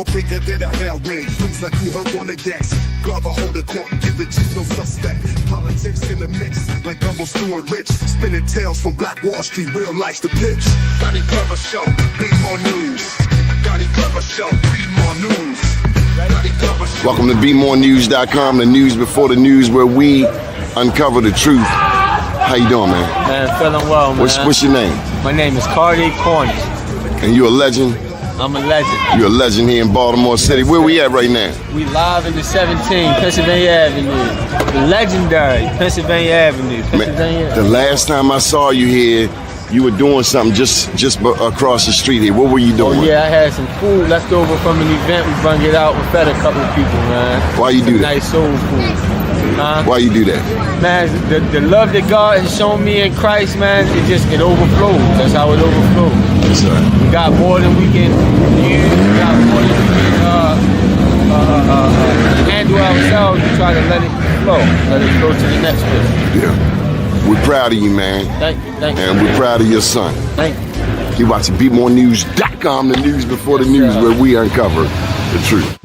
Bigger than a hell rain, things like you heard on the decks. Glover hold the court and give the chief no suspect. Politics in the mix, like Gumbo Stewart Rich. Spinning tales from Black Wall Street, real life's the pitch. Doni Glover Show, be more news. Doni Glover Show, be more news. Welcome to BeMoreNews.com, the news before the news, where we uncover the truth. How you doing, man? Man, feeling well, man. What's your name? My name is Cardi Cornish. And you a legend? I'm a legend. You're a legend here in Baltimore City. Where we at right now? We live in the 17, Pennsylvania Avenue. The legendary Pennsylvania Avenue. Man, the last time I saw you here, you were doing something just across the street here. What were you doing? Oh yeah, I had some food left over from an event. We brung it out. We fed a couple of people, man. Why you do that? Nice soul food. Why you do that? Man, the love that God has shown me in Christ, man, it overflows. That's how it overflows. That's right. We got more than we can use. We got more than we can handle ourselves. We try to let it flow. Let it flow to the next person. Yeah. We're proud of you, man. Thank you. And we're proud of your son. Thank you. You're watching BeMoreNews.com, the news before the news, where we uncover the truth.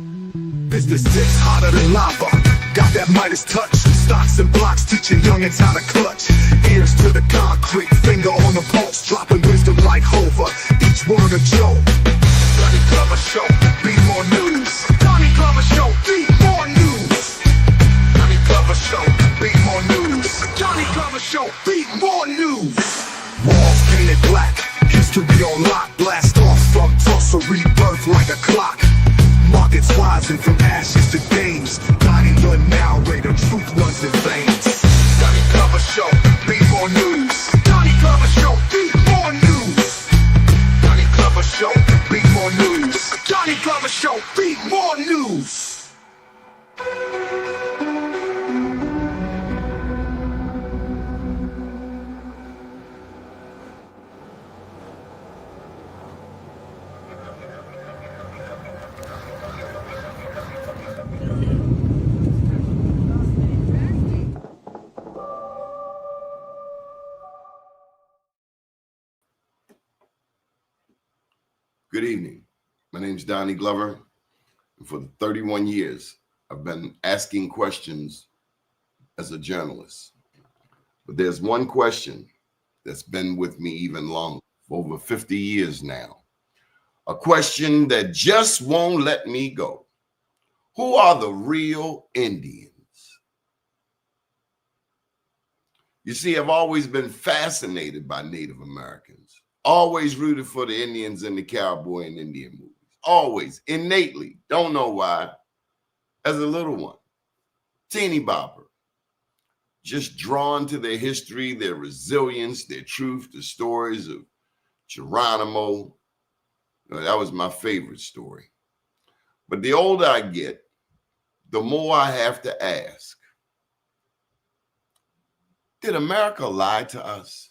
Business six hotter than lava. Got that Midas touch. Stocks and blocks teaching youngins how to clutch. Ears to the concrete, finger on the pulse, dropping wisdom like Hova. Each word a joke. Doni Glover Show, be more news. Doni Glover Show, be more news. Doni Glover Show, be more news. Doni Glover Show, be more news. Walls painted black, history on lock. Blast off from Tulsa, rebirth like a clock. Markets rising from ashes to gains. Doni the narrator, truth runs in veins. Doni Glover Show, be more news. Doni Glover Show, be more news. Doni Glover Show, be more news. Doni Glover Show, be more news. Good evening. My name is Doni Glover, and for 31 years, I've been asking questions as a journalist. But there's one question that's been with me even longer, for over 50 years now. A question that just won't let me go. Who are the real Indians? You see, I've always been fascinated by Native Americans. Always rooted for the Indians and the cowboy and Indian movies. Always, innately. Don't know why. As a little one. Teeny bopper. Just drawn to their history, their resilience, their truth, the stories of Geronimo. That was my favorite story. But the older I get, the more I have to ask. Did America lie to us?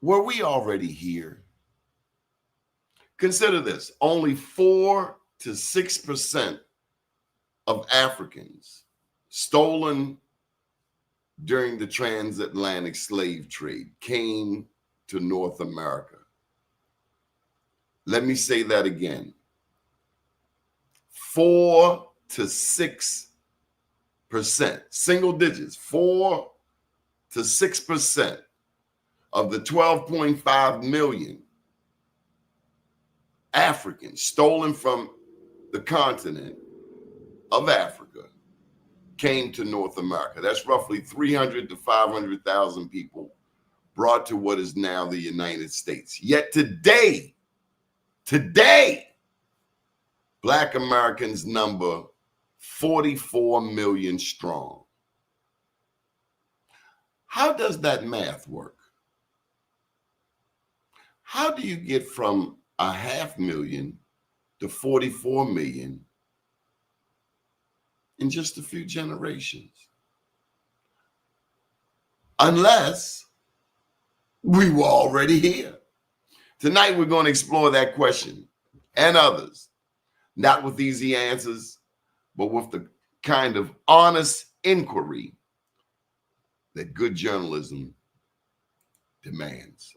Were we already here? Consider this, only 4 to 6% of Africans stolen during the transatlantic slave trade came to North America. Let me say that again. 4 to 6%, single digits, 4 to 6% of the 12.5 million Africans stolen from the continent of Africa came to North America. That's roughly 300 to 500,000 people brought to what is now the United States. Yet today, Black Americans number 44 million strong. How does that math work? How do you get from 500,000 to 44 million in just a few generations? Unless we were already here. Tonight, we're going to explore that question and others, not with easy answers, but with the kind of honest inquiry that good journalism demands.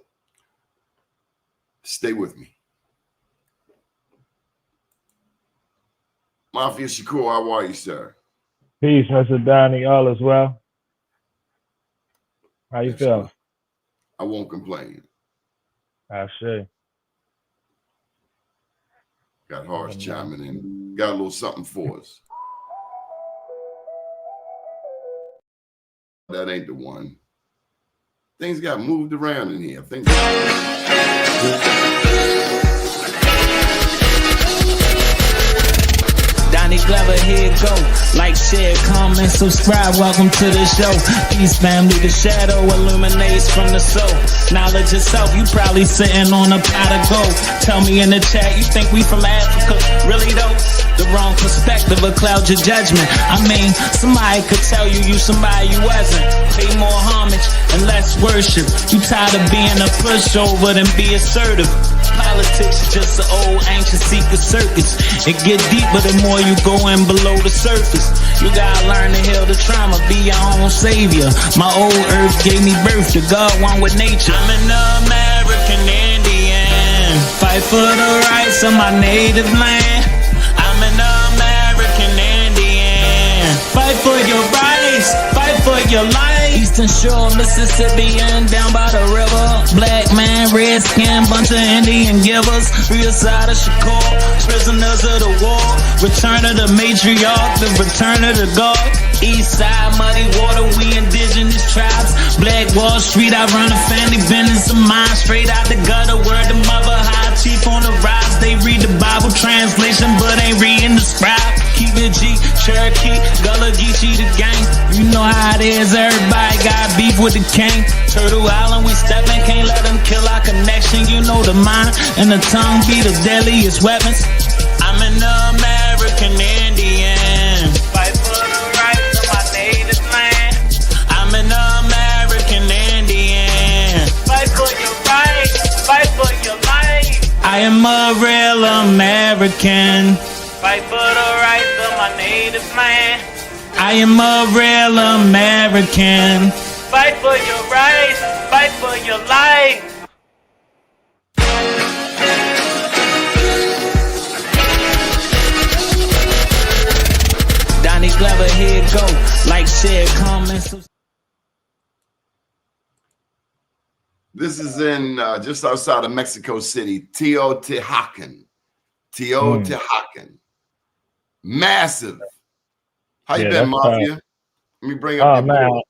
Stay with me. Mafia Shakur, how are you, sir? Peace, Mr. Donnie. All is well. How you feeling? I won't complain. I see. Got Horace chiming in. Got a little something for us. That ain't the one. Things got moved around in here. Things Doni Glover, here it go. Like, share, comment, subscribe. Welcome to the show. Peace, family. The shadow illuminates from the soul. Knowledge itself, you probably sitting on a pot of gold. Tell me in the chat, you think we from Africa? Really though? The wrong perspective will cloud your judgment. I mean, somebody could tell you somebody you wasn't. Pay more homage and less worship. You tired of being a pushover than be assertive. Politics is just an old anxious secret circus. It get deeper the more you go in below the surface. You gotta learn to heal the trauma, be your own savior. My old earth gave me birth to God, one with nature. I'm an American Indian, fight for the rights of my native land. I'm an American Indian, fight for your rights, fight for your life. Eastern Shore, Mississippian, down by the river. Black man, red skin, bunch of Indian givers. Real side of Shakur, prisoners of the war. Return of the matriarch, the return of the God. East side, muddy water, we indigenous tribes. Black Wall Street, I run a family business of mine. Straight out the gutter, word the mother, high chief on the rise. They read the Bible translation, but ain't reading the scribe. Keep it G, Cherokee, Gullah Geechee the gang. You know how it is, everybody got beef with the king. Turtle Island, we steppin', can't let them kill our connection. You know the mind and the tongue be the deadliest weapons. I'm an American Indian, fight for the rights of my native land. I'm an American Indian, fight for your rights, fight for your life. I am a real American, fight for the rights of my native land. I am a real American, fight for your rights, fight for your life. Doni Glover, here it go. Like, share, comment, subscribe. This is in just outside of Mexico City, Teotihuacan. Teotihuacan. Massive. How you been, Mafia? Let me bring up your board.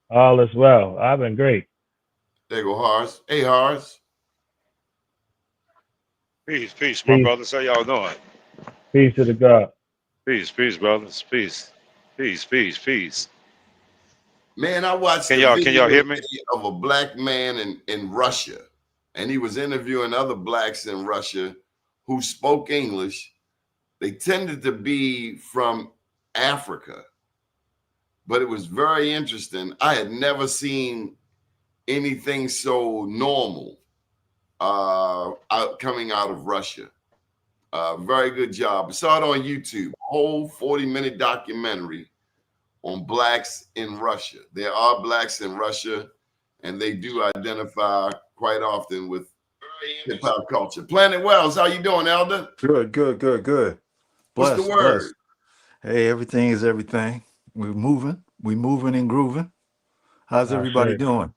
All is well. I've been great. There you go, Hars. Hey, Hars. Peace, my brothers. How y'all doing? Peace to the God. Peace, brothers. Peace. Man, I watched can y'all hear me? Of a black man in Russia, and he was interviewing other blacks in Russia who spoke English. They tended to be from Africa, but it was very interesting. I had never seen anything so normal coming out of Russia. Very good job. I saw it on YouTube, a whole 40-minute documentary on blacks in Russia. There are blacks in Russia, and they do identify quite often with hip-hop culture. Planet Wells, how you doing, Elder? Good. What's the word? Blessed. Hey, everything is everything. We're moving and grooving. How's everybody doing?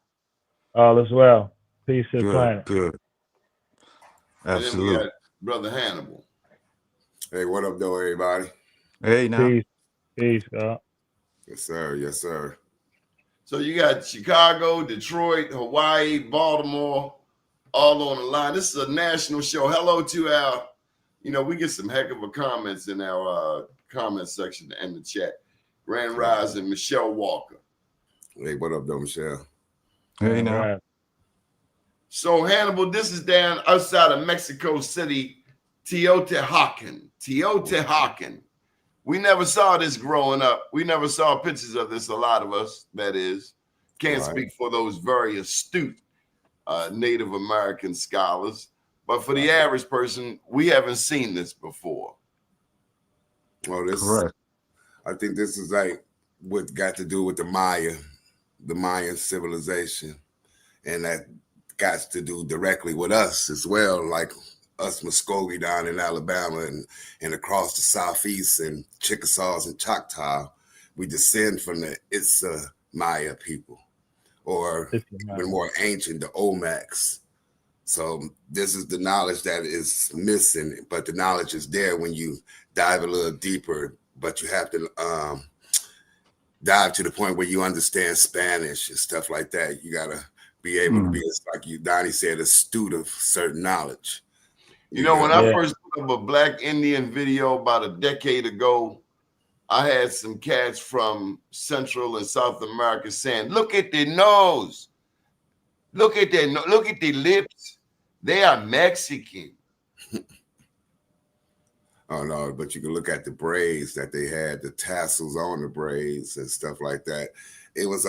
All is well. Peace to the planet. Good. Absolutely. And then we got Brother Hannibal. Hey, what up, though, everybody? Hey, now. Peace, God. Yes, sir. So you got Chicago, Detroit, Hawaii, Baltimore, all on the line. This is a national show. Hello to our, we get some heck of a comments in our comment section and the chat. Grand Rise and Michelle Walker. Hey, what up, though, Michelle? Hey, now. Right. So Hannibal, this is down outside of Mexico City, Teotihuacan. We never saw this growing up. We never saw pictures of this, a lot of us, that is. Can't speak for those very astute Native American scholars. But for the average person, we haven't seen this before. Well, Correct. I think this is like what got to do with the Mayan civilization. And that got to do directly with us as well. Like us Muskogee down in Alabama and across the Southeast and Chickasaws and Choctaw, we descend from the Maya people, or even more ancient, the Olmecs. So this is the knowledge that is missing, but the knowledge is there when you dive a little deeper, but you have to dive to the point where you understand Spanish and stuff like that. You got to be able to be, like Doni said, astute of certain knowledge. You know, when I first put up a Black Indian video about a decade ago, I had some cats from Central and South America saying, look at their nose. Look at their lips. They are Mexican. Oh no, but you can look at the braids that they had, the tassels on the braids and stuff like that. It was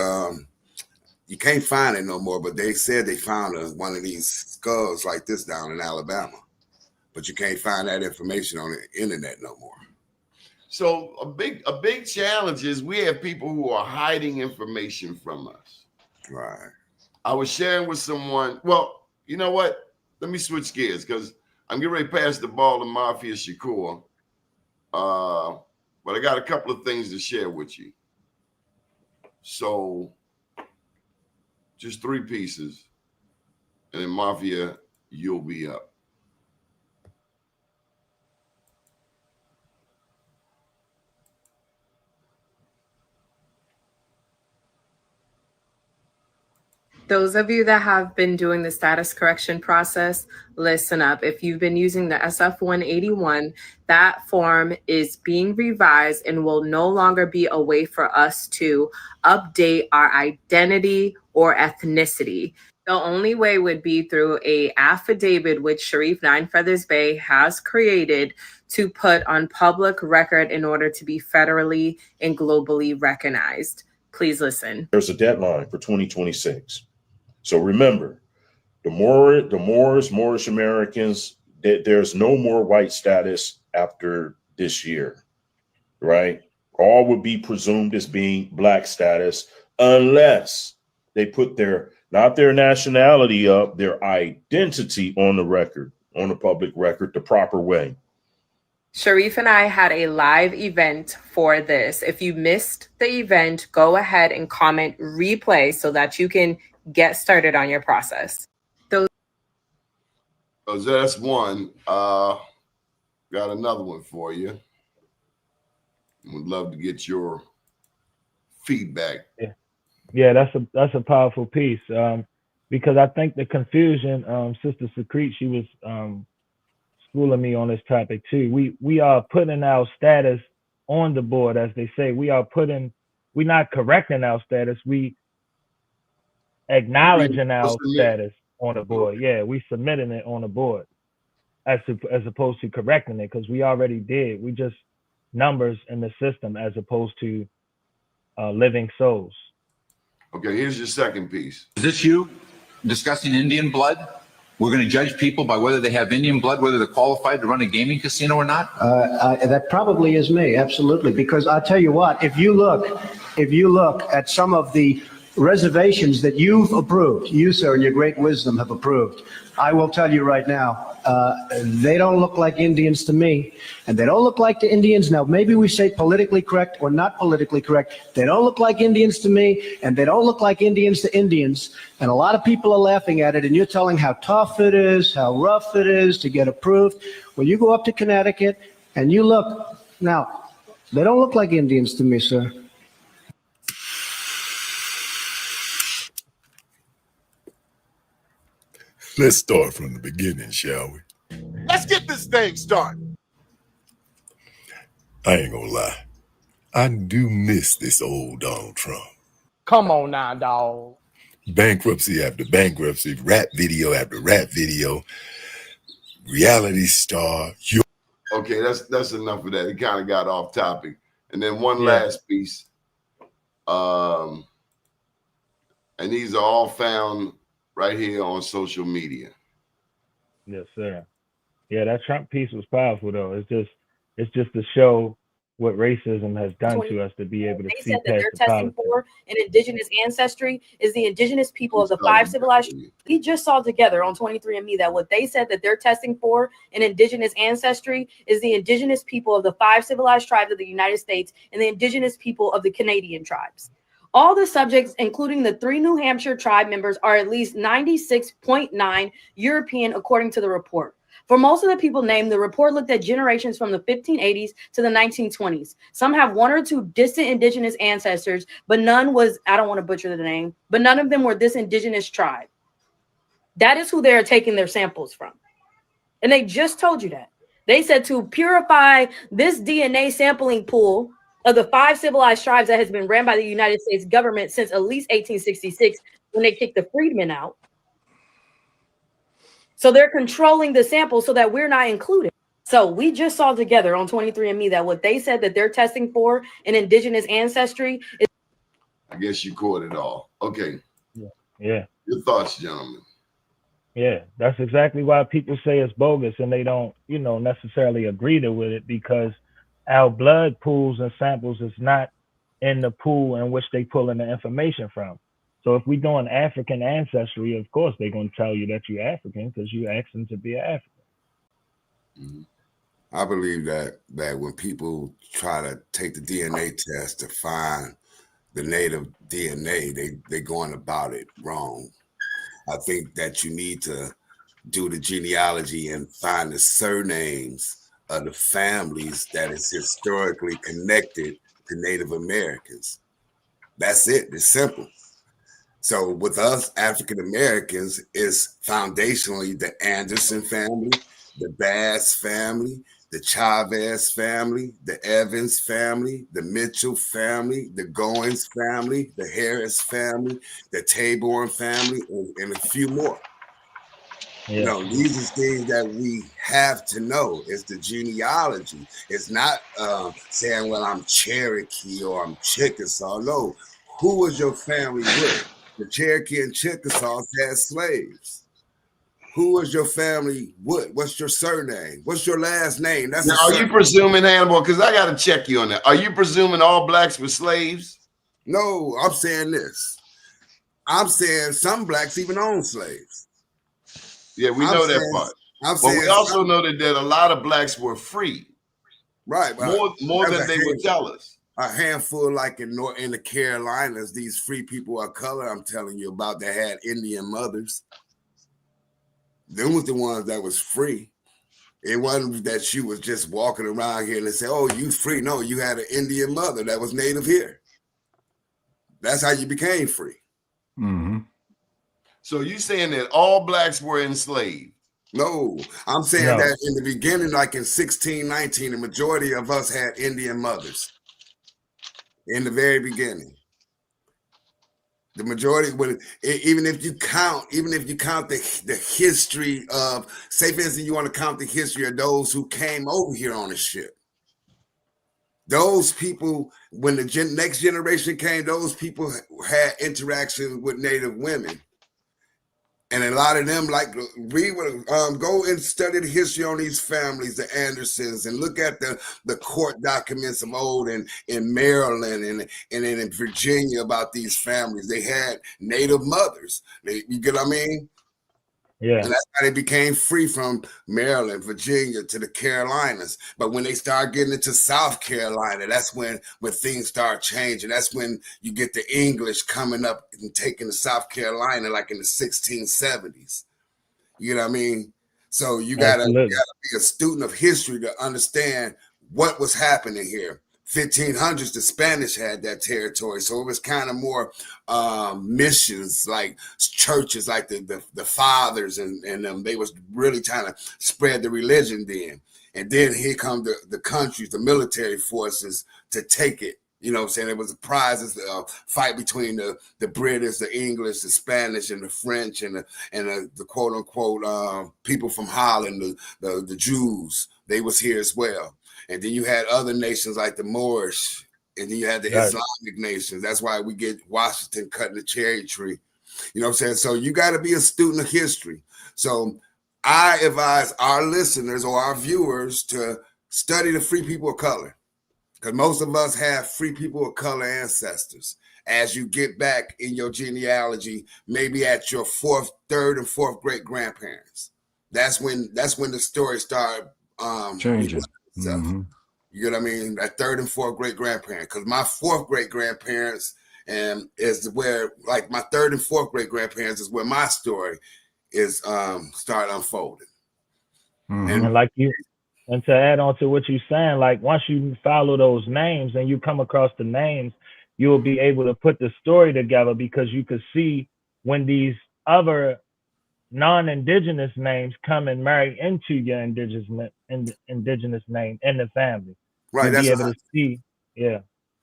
you can't find it no more, but they said they found one of these skulls like this down in Alabama. But you can't find that information on the internet no more. So a big challenge is we have people who are hiding information from us. Right. I was sharing with someone, well, you know what? Let me switch gears because I'm getting ready to pass the ball to Mafia Shakur. But I got a couple of things to share with you. So just 3 pieces. And then Mafia, you'll be up. Those of you that have been doing the status correction process, listen up. If you've been using the SF-181, that form is being revised and will no longer be a way for us to update our identity or ethnicity. The only way would be through a affidavit which Sharif Nine Feathers Bay has created to put on public record in order to be federally and globally recognized. Please listen. There's a deadline for 2026. So remember, the Moorish Americans, there's no more white status after this year, right? All would be presumed as being black status unless they put not their nationality up, their identity on the record, on the public record, the proper way. Sharif and I had a live event for this. If you missed the event, go ahead and comment replay so that you can get started on your process. So that's one. Got another one for you. Would love to get your feedback. Yeah, that's a powerful piece. Because I think the confusion, Sister Secrete, she was schooling me on this topic too. We are putting our status on the board, as they say. We're not correcting our status. We acknowledging our status on the board. Yeah, we submitting it on the board as opposed to correcting it, because we already did. We just numbers in the system as opposed to living souls. Okay, here's your second piece. Is this you discussing Indian blood? We're going to judge people by whether they have Indian blood, whether they're qualified to run a gaming casino or not? That probably is me, absolutely. Because I'll tell you what, if you look at some of the reservations that you've approved, you, sir, in your great wisdom have approved, I will tell you right now, they don't look like Indians to me, and they don't look like the Indians. Now, maybe we say politically correct or not politically correct. They don't look like Indians to me, and they don't look like Indians to Indians. And a lot of people are laughing at it, and you're telling how tough it is, how rough it is to get approved. Well, you go up to Connecticut, and you look. Now, they don't look like Indians to me, sir. Let's start from the beginning, shall we? Let's get this thing started. I ain't gonna lie. I do miss this old Donald Trump. Come on now, dog. Bankruptcy after bankruptcy, rap video after rap video, reality star. Okay, that's enough of that. It kind of got off topic. And then one last piece. And these are all found right here on social media. Yes, sir. Yeah, that Trump piece was powerful though. It's just to show what racism has done to us to be able to They see said that past they're the testing politics. for an indigenous ancestry is the indigenous people of the 5 civilized. We just saw together on 23andMe that what they said that they're testing for an indigenous ancestry is the indigenous people of the 5 civilized tribes of the United States and the indigenous people of the Canadian tribes. All the subjects, including the 3 New Hampshire tribe members, are at least 96.9 European, according to the report. For most of the people named, the report looked at generations from the 1580s to the 1920s. Some have 1 or 2 distant indigenous ancestors, but none was, I don't want to butcher the name, but none of them were this indigenous tribe. That is who they're taking their samples from. And they just told you that. They said to purify this DNA sampling pool of the 5 civilized tribes that has been ran by the United States government since at least 1866 when they kicked the freedmen out. So they're controlling the sample so that we're not included. So we just saw together on 23andMe that what they said that they're testing for an indigenous ancestry is. I guess you caught it all. Okay. Yeah. Your thoughts, gentlemen. Yeah, that's exactly why people say it's bogus and they don't, necessarily agree with it, because our blood pools and samples is not in the pool in which they pull in the information from. So if we're doing African ancestry, of course they're going to tell you that you're African because you asked them to be an African. Mm-hmm. I believe that when people try to take the DNA test to find the native DNA, they're going about it wrong. I think that you need to do the genealogy and find the surnames of the families that is historically connected to Native Americans. That's it. It's simple. So with us African Americans, is foundationally the Anderson family, the Bass family, the Chavez family, the Evans family, the Mitchell family, the Goins family, the Harris family, the Taborn family, and a few more. Yeah. These are things that we have to know. It's the genealogy. It's not saying, well, I'm Cherokee or I'm Chickasaw. No, who was your family with? The Cherokee and Chickasaws had slaves. Who was your family with? What's your surname? What's your last name? Now, are you presuming, Hannibal? Because I got to check you on that. Are you presuming all blacks were slaves? No, I'm saying this. I'm saying some blacks even own slaves. Yeah, we know that part. But we also know that a lot of blacks were free. Right. More than they would tell us. A handful, like in the Carolinas, these free people of color I'm telling you about that had Indian mothers. Them was the ones that was free. It wasn't that she was just walking around here and they say, oh, you free. No, you had an Indian mother that was native here. That's how you became free. Mm-hmm. So you saying that all blacks were enslaved? No, I'm saying that in the beginning, like in 1619, the majority of us had Indian mothers. In the very beginning. The majority, even if you count the history of, say for instance, you want to count the history of those who came over here on a ship. Those people, when the next generation came, those people had interaction with Native women. And a lot of them, like, we would go and study the history on these families, the Andersons, and look at the court documents of old in Maryland and in Virginia about these families. They had Native mothers. You get what I mean? Yeah. And that's how they became free from Maryland, Virginia to the Carolinas. But when they start getting into South Carolina, that's when things start changing. That's when you get the English coming up and taking the South Carolina, like in the 1670s. You know what I mean? So you gotta be a student of history to understand what was happening here. 1500s, the Spanish had that territory, so it was kind of more missions, like churches, like the fathers and them. They was really trying to spread the religion then. And then here come the countries, the military forces to take it. You know what I'm saying? It was a prizes, fight between the British, the English, the Spanish, and the French, and the quote unquote people from Holland, the Jews. They was here as well. And then you had other nations like the Moorish, and then you had the Islamic nations. That's why we get Washington cutting the cherry tree. You know what I'm saying? So you got to be a student of history. So I advise our listeners or our viewers to study the free people of color. Because most of us have free people of color ancestors. As you get back in your genealogy, maybe at your third and fourth great grandparents, that's when the story started changing. You get what I mean? That third and fourth great grandparent. Because my fourth great grandparents is where, like, my third and fourth great grandparents is where my story is started unfolding. And like you, and to add on to what you're saying, like once you follow those names and you come across the names, you'll be able to put the story together, because you could see when these other non-indigenous names come and marry into your indigenous name in the family. Right. You'll be able to see. Yeah.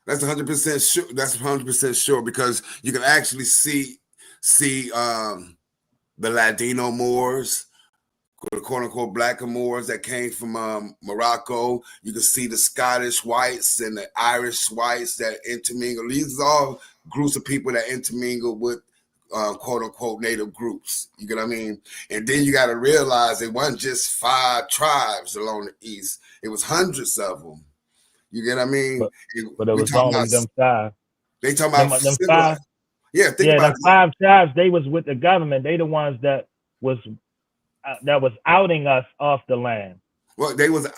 That's 100% sure. That's 100% sure, because you can actually see the Ladino Moors, the quote unquote black Moors that came from Morocco. You can see the Scottish whites and the Irish whites that intermingle. These are all groups of people that intermingle with quote unquote native groups. You get what I mean? And then you got to realize it wasn't just 5 tribes along the east. It was hundreds of them. You get what I mean? But it was only them 5. They talking about them 5. Yeah, think about them 5 tribes. They was with the government. They the ones that was outing us off the land. Well, they was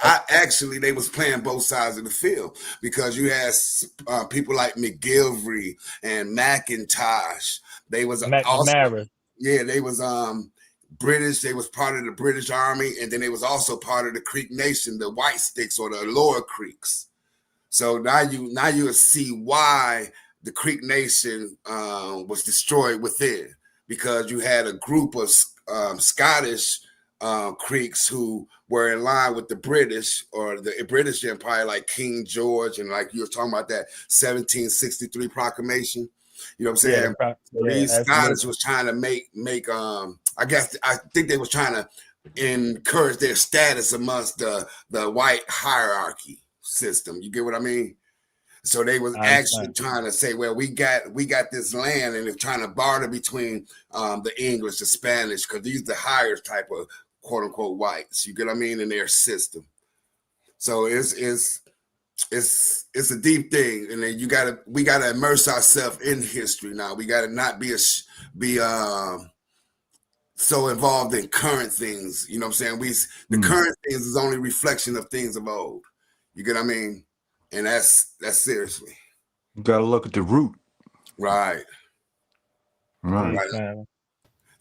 playing both sides of the field, because you had people like McGilvery and McIntosh. They was also, yeah, they was British. They was part of the British Army, and then they was also part of the Creek Nation, the White Sticks or the Lower Creeks. So now you see why the Creek Nation was destroyed within, because you had a group of Scottish Creeks who were in line with the British or the British Empire, like King George, and like you were talking about that 1763 proclamation. You know what I'm saying? These Scottish was trying to make I think they was trying to encourage their status amongst the white hierarchy system. You get what I mean? So they was actually trying to say, well, we got this land, and they're trying to barter between the English, the Spanish, because these are the higher type of quote unquote whites. You get what I mean? In their system. So it's a deep thing, and then we gotta immerse ourselves in history now. We gotta not be so involved in current things. You know what I'm saying? The current things is only reflection of things of old. You get what I mean? And that's seriously. You gotta look at the root. Right. Right.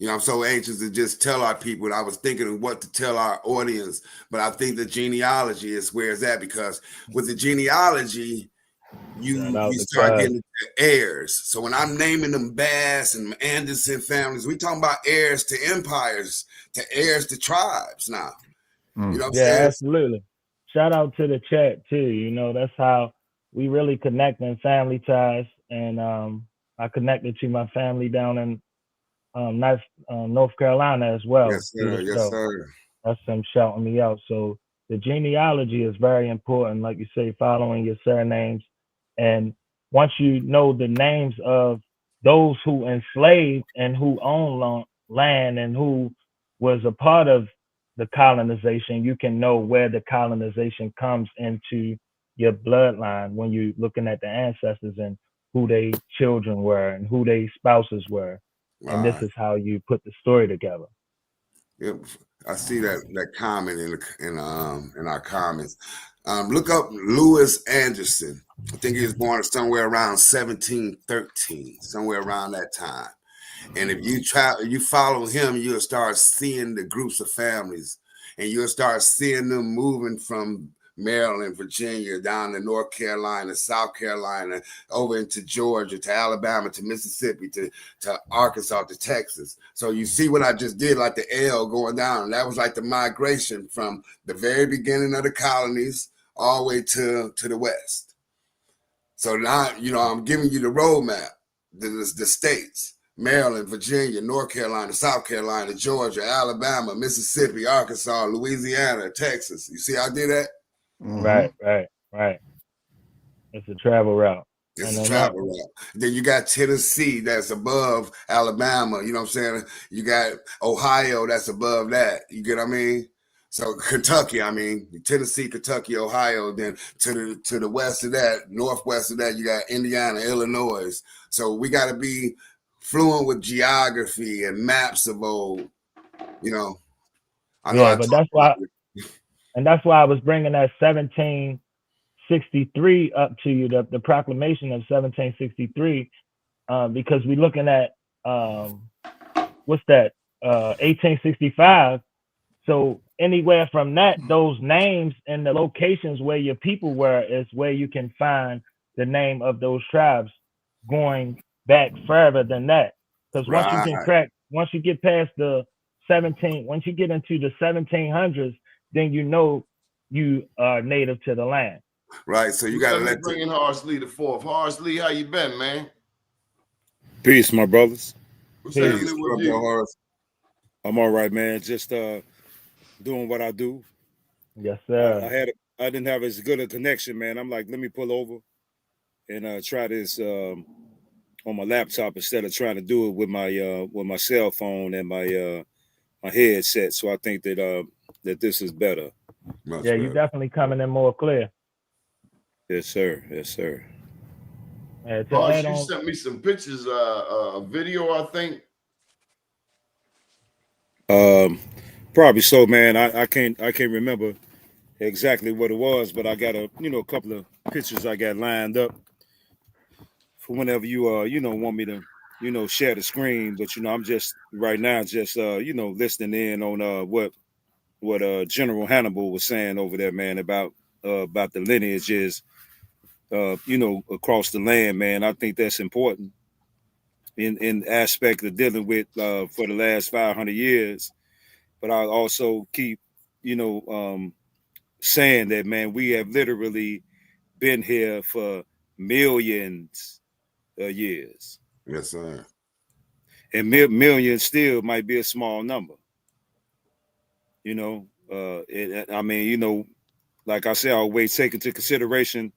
You know, I'm so anxious to just tell our people, and I was thinking of what to tell our audience, but I think the genealogy is where it's at, because with the genealogy, you start getting the heirs. So when I'm naming them Bass and Anderson families, we talking about heirs to empires, to heirs to tribes now. You know what I'm saying? Absolutely. Shout out to the chat too. You know, that's how we really connect in family ties. And I connected to my family down in North Carolina as well. Yes, sir. Yes, sir. That's them shouting me out. So the genealogy is very important, like you say, following your surnames. And once you know the names of those who enslaved and who owned land and who was a part of the colonization, you can know where the colonization comes into your bloodline when you're looking at the ancestors and who their children were and who their spouses were. And this is how you put the story together. Yep, I see that comment in our comments. Look up Louis Anderson. I think he was born somewhere around 1713, somewhere around that time. And if you follow him, you'll start seeing the groups of families, and you'll start seeing them moving from Maryland, Virginia, down to North Carolina, South Carolina, over into Georgia, to Alabama, to Mississippi, to Arkansas, to Texas. So you see what I just did, like the L going down. That was like the migration from the very beginning of the colonies all the way to the West. So now, you know, I'm giving you the roadmap, the states: Maryland, Virginia, North Carolina, South Carolina, Georgia, Alabama, Mississippi, Arkansas, Louisiana, Texas. You see how I did that? Right. It's a travel route. It's a travel route. Then you got Tennessee that's above Alabama. You know what I'm saying? You got Ohio that's above that. You get what I mean? So Kentucky, I mean, Tennessee, Kentucky, Ohio. Then to the west of that, northwest of that, you got Indiana, Illinois. So we got to be fluent with geography and maps of old. You know, I know. Yeah, but that's why, and that's why I was bringing that 1763 up to you, the proclamation of 1763, because we're looking at what's that, 1865. So anywhere from that, those names and the locations where your people were is where you can find the name of those tribes going back further than that. Because once you can once you get past the once you get into the 1700s, then you know you are native to the land. Right. So you got to let bring in Harsley the fourth. Harsley, how you been, man? Peace, my brothers. What's happening with you? I'm all right, man. Just doing what I do. Yes, sir. I didn't have as good a connection, man. I'm like, let me pull over and try this on my laptop instead of trying to do it with my cell phone and my headset. So I think that this is better. Yeah, you're definitely coming in more clear. Yes, sir. Yes, sir. You sent me some pictures, a video, I think. Probably so, man. I can't remember exactly what it was, but I got a couple of pictures I got lined up for whenever you want me to share the screen. But I'm just right now just listening in on what General Hannibal was saying over there, man, about the lineages across the land, man. I think that's important in aspect of dealing with for the last 500 years. But I also keep, saying that, man, we have literally been here for millions of years. Yes, sir. And millions still might be a small number. Like I said, I always take into consideration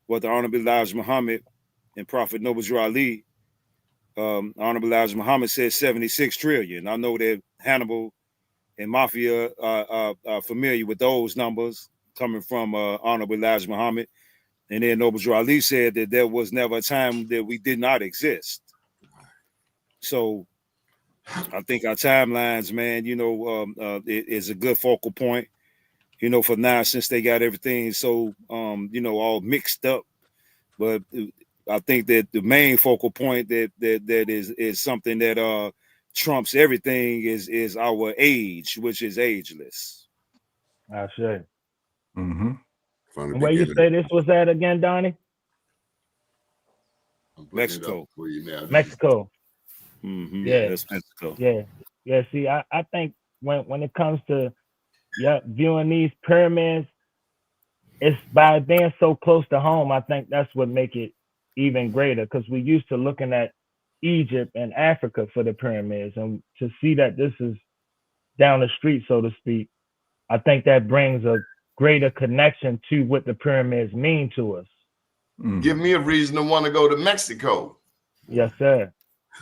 what the Honorable Elijah Muhammad and Prophet Noble Ali, Honorable Elijah Muhammad said 76 trillion. I know that Hannibal and Mafia are familiar with those numbers coming from Honorable Elijah Muhammad. And then Noble Ali said that there was never a time that we did not exist. So I think our timelines, man, it is a good focal point, for now, since they got everything so, all mixed up. But I think that the main focal point that is something that trumps everything is our age, which is ageless. I say. Mm-hmm. And where you say this was at again, Donnie? Mexico. Mexico. Mm-hmm. Yeah, that's Mexico. Yeah. See, I think when it comes to viewing these pyramids, it's by being so close to home. I think that's what make it even greater, because we used to looking at Egypt and Africa for the pyramids, and to see that this is down the street, so to speak, I think that brings a greater connection to what the pyramids mean to us. Give me a reason to want to go to Mexico. Yes, sir.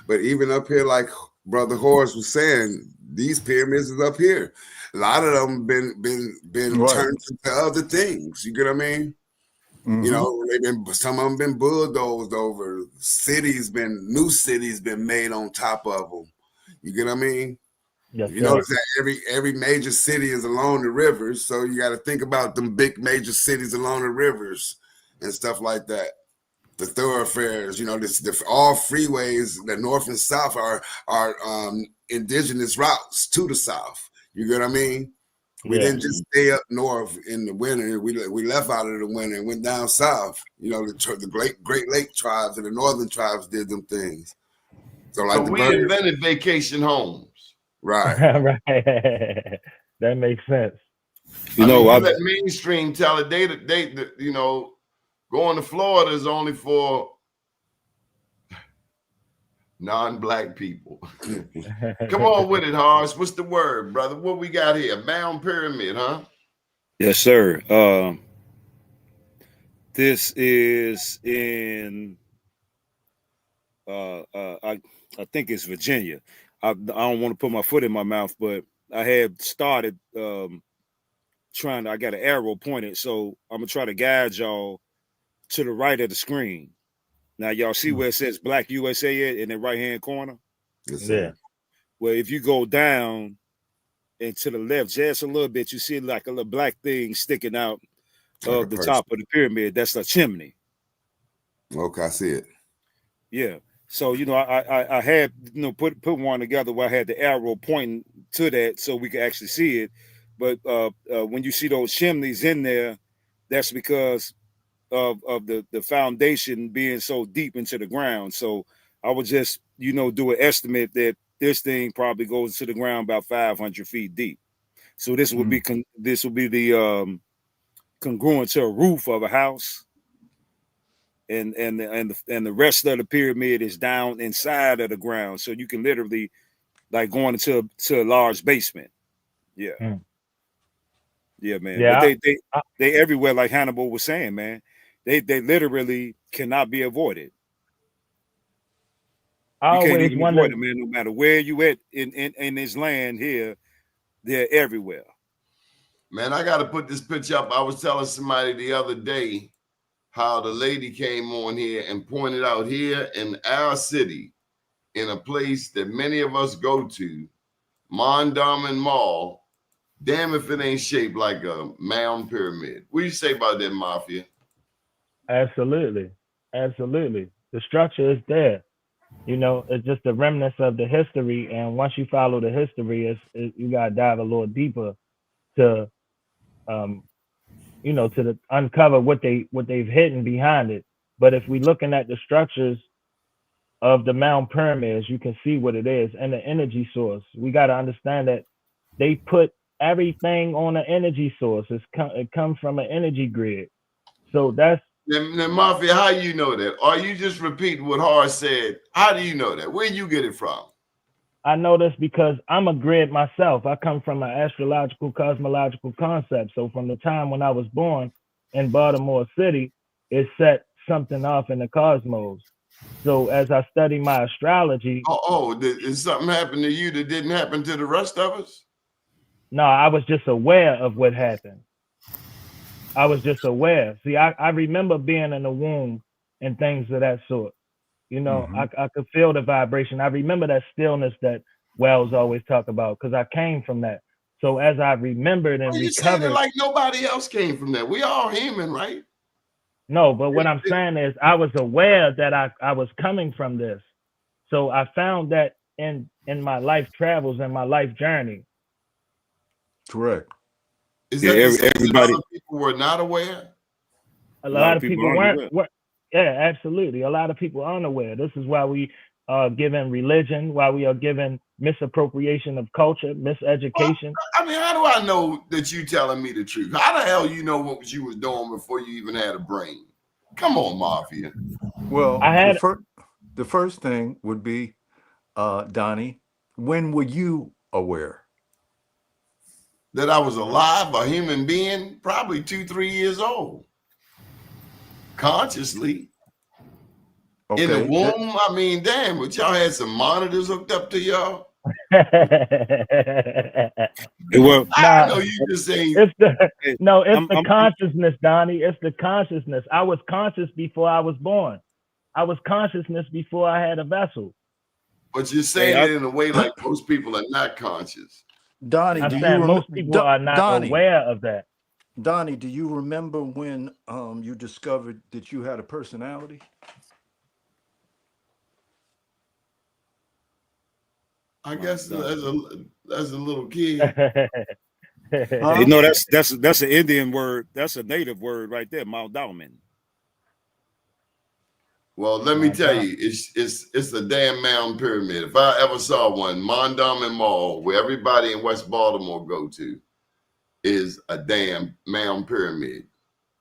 But even up here, like Brother Horace was saying, these pyramids is up here. A lot of them been turned into other things. You get what I mean? Mm-hmm. Some of them been bulldozed over. New cities been made on top of them. You get what I mean? Yes, you notice that every major city is along the rivers, so you got to think about them big major cities along the rivers and stuff like that. The thoroughfares, all freeways, the north and south are indigenous routes to the south. You get what I mean? We didn't just stay up north in the winter. We left out of the winter and went down south. The Great Lake tribes and the northern tribes did them things. So we invented vacation homes. Right. Right. That makes sense. I let mainstream tell it. They going to Florida is only for non-black people. Come on with it, Horace. What's the word, brother? What we got here? Mound Pyramid, huh? Yes, sir. This is in I think it's Virginia. I don't want to put my foot in my mouth, but I had started trying to, I got an arrow pointed, so I'm gonna try to guide y'all to the right of the screen. Now y'all see where it says Black USA in the right hand corner? Yes, Yeah. Well, if you go down and to the left just a little bit, you see like a little black thing sticking out of the top of the pyramid. That's a chimney. Okay, I see it. Yeah. So, you know, I had, you know, put one together where I had the arrow pointing to that so we could actually see it. But when you see those chimneys in there, that's because of the foundation being so deep into the ground. So I would just, you know, do an estimate that this thing probably goes to the ground about 500 feet deep. So this would be the congruent to a roof of a house. And the rest of the pyramid is down inside of the ground, so you can literally like going into a large basement. Yeah, yeah, man. Yeah, But they everywhere, like Hannibal was saying, man. They literally cannot be avoided. I You can't always even wonder, avoid them, man. No matter where you at in this land here, they're everywhere. Man, I got to put this picture up. I was telling somebody the other day how the lady came on here and pointed out here in our city, in a place that many of us go to, Mondawmin Mall, damn if it ain't shaped like a mound pyramid. What do you say about that, Mafia? absolutely. The structure is there. You know, it's just the remnants of the history. And once you follow the history, you got to dive a little deeper to, you know, to uncover what they've hidden behind it. But if we're looking at the structures of the mound pyramids, you can see what it is and the energy source. We got to understand that they put everything on an energy source. It comes from an energy grid. So that's. Then Mafia, how you know that? Or you just repeating what Horace said? How do you know that? Where you get it from? I know this because I'm a grid myself. I come from an astrological, cosmological concept. So from the time when I was born in Baltimore City, it set something off in the cosmos. So as I study my astrology. Did something happen to you that didn't happen to the rest of us? No, I was just aware of what happened. I was just aware. See, I remember being in the womb and things of that sort. You know, I could feel the vibration. I remember that stillness that Wells always talk about because I came from that. So as I remembered and you recovered, saying it like nobody else came from that. We all human, right? No, but what I'm saying is I was aware that I was coming from this. So I found that in my life travels and my life journey. Correct. Is that everybody? People were not aware. A lot of people weren't. Yeah, absolutely. A lot of people aren't aware. This is why we are given religion, why we are given misappropriation of culture, miseducation. Well, I mean, how do I know that you telling me the truth? How the hell you know what you was doing before you even had a brain? Come on, Mafia. Well, the first thing would be, Donnie, when were you aware that I was alive, a human being? Probably 2-3 years old. Consciously. Okay. In the womb, I mean, damn, but y'all had some monitors hooked up to y'all. Well, I know you just saying. It's the consciousness, Donnie. It's the consciousness. I was conscious before I was born. I was consciousness before I had a vessel. But you're saying it in a way like most people are not conscious. Donnie, most people are not aware of that. Donnie, do you remember when you discovered that you had a personality? I guess as a little kid. You know, that's an Indian word. That's a native word right there, Mondawmin. Well, let me tell you, it's a damn mound pyramid. If I ever saw one, Mondawmin Mall, where everybody in West Baltimore go to, is a damn mound pyramid.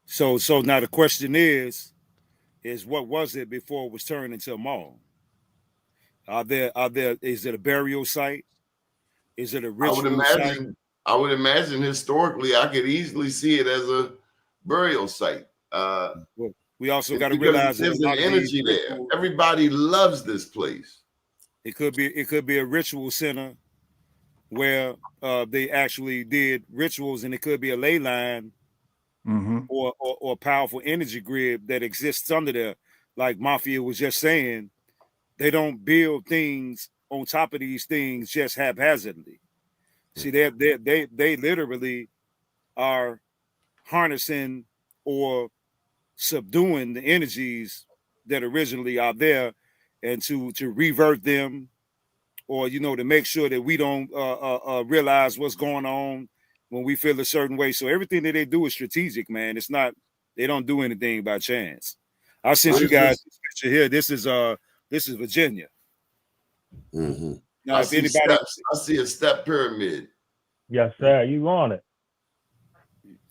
So now the question is what was it before it was turned into a mall? Is it a burial site? Is it a ritual site? I would imagine historically I could easily see it as a burial site. We also got to realize there's an energy there. Everybody loves this place. It could be a ritual center. where they actually did rituals, and it could be a ley line or powerful energy grid that exists under there. Like Mafia was just saying, they don't build things on top of these things just haphazardly. See, they literally are harnessing or subduing the energies that originally are there, and to revert them, or to make sure that we don't realize what's going on when we feel a certain way. So everything that they do is strategic, man. It's not, they don't do anything by chance. I sent you guys this picture here. This is Virginia. Now, I if see anybody, steps. I see a step pyramid. Yes, sir. You on it?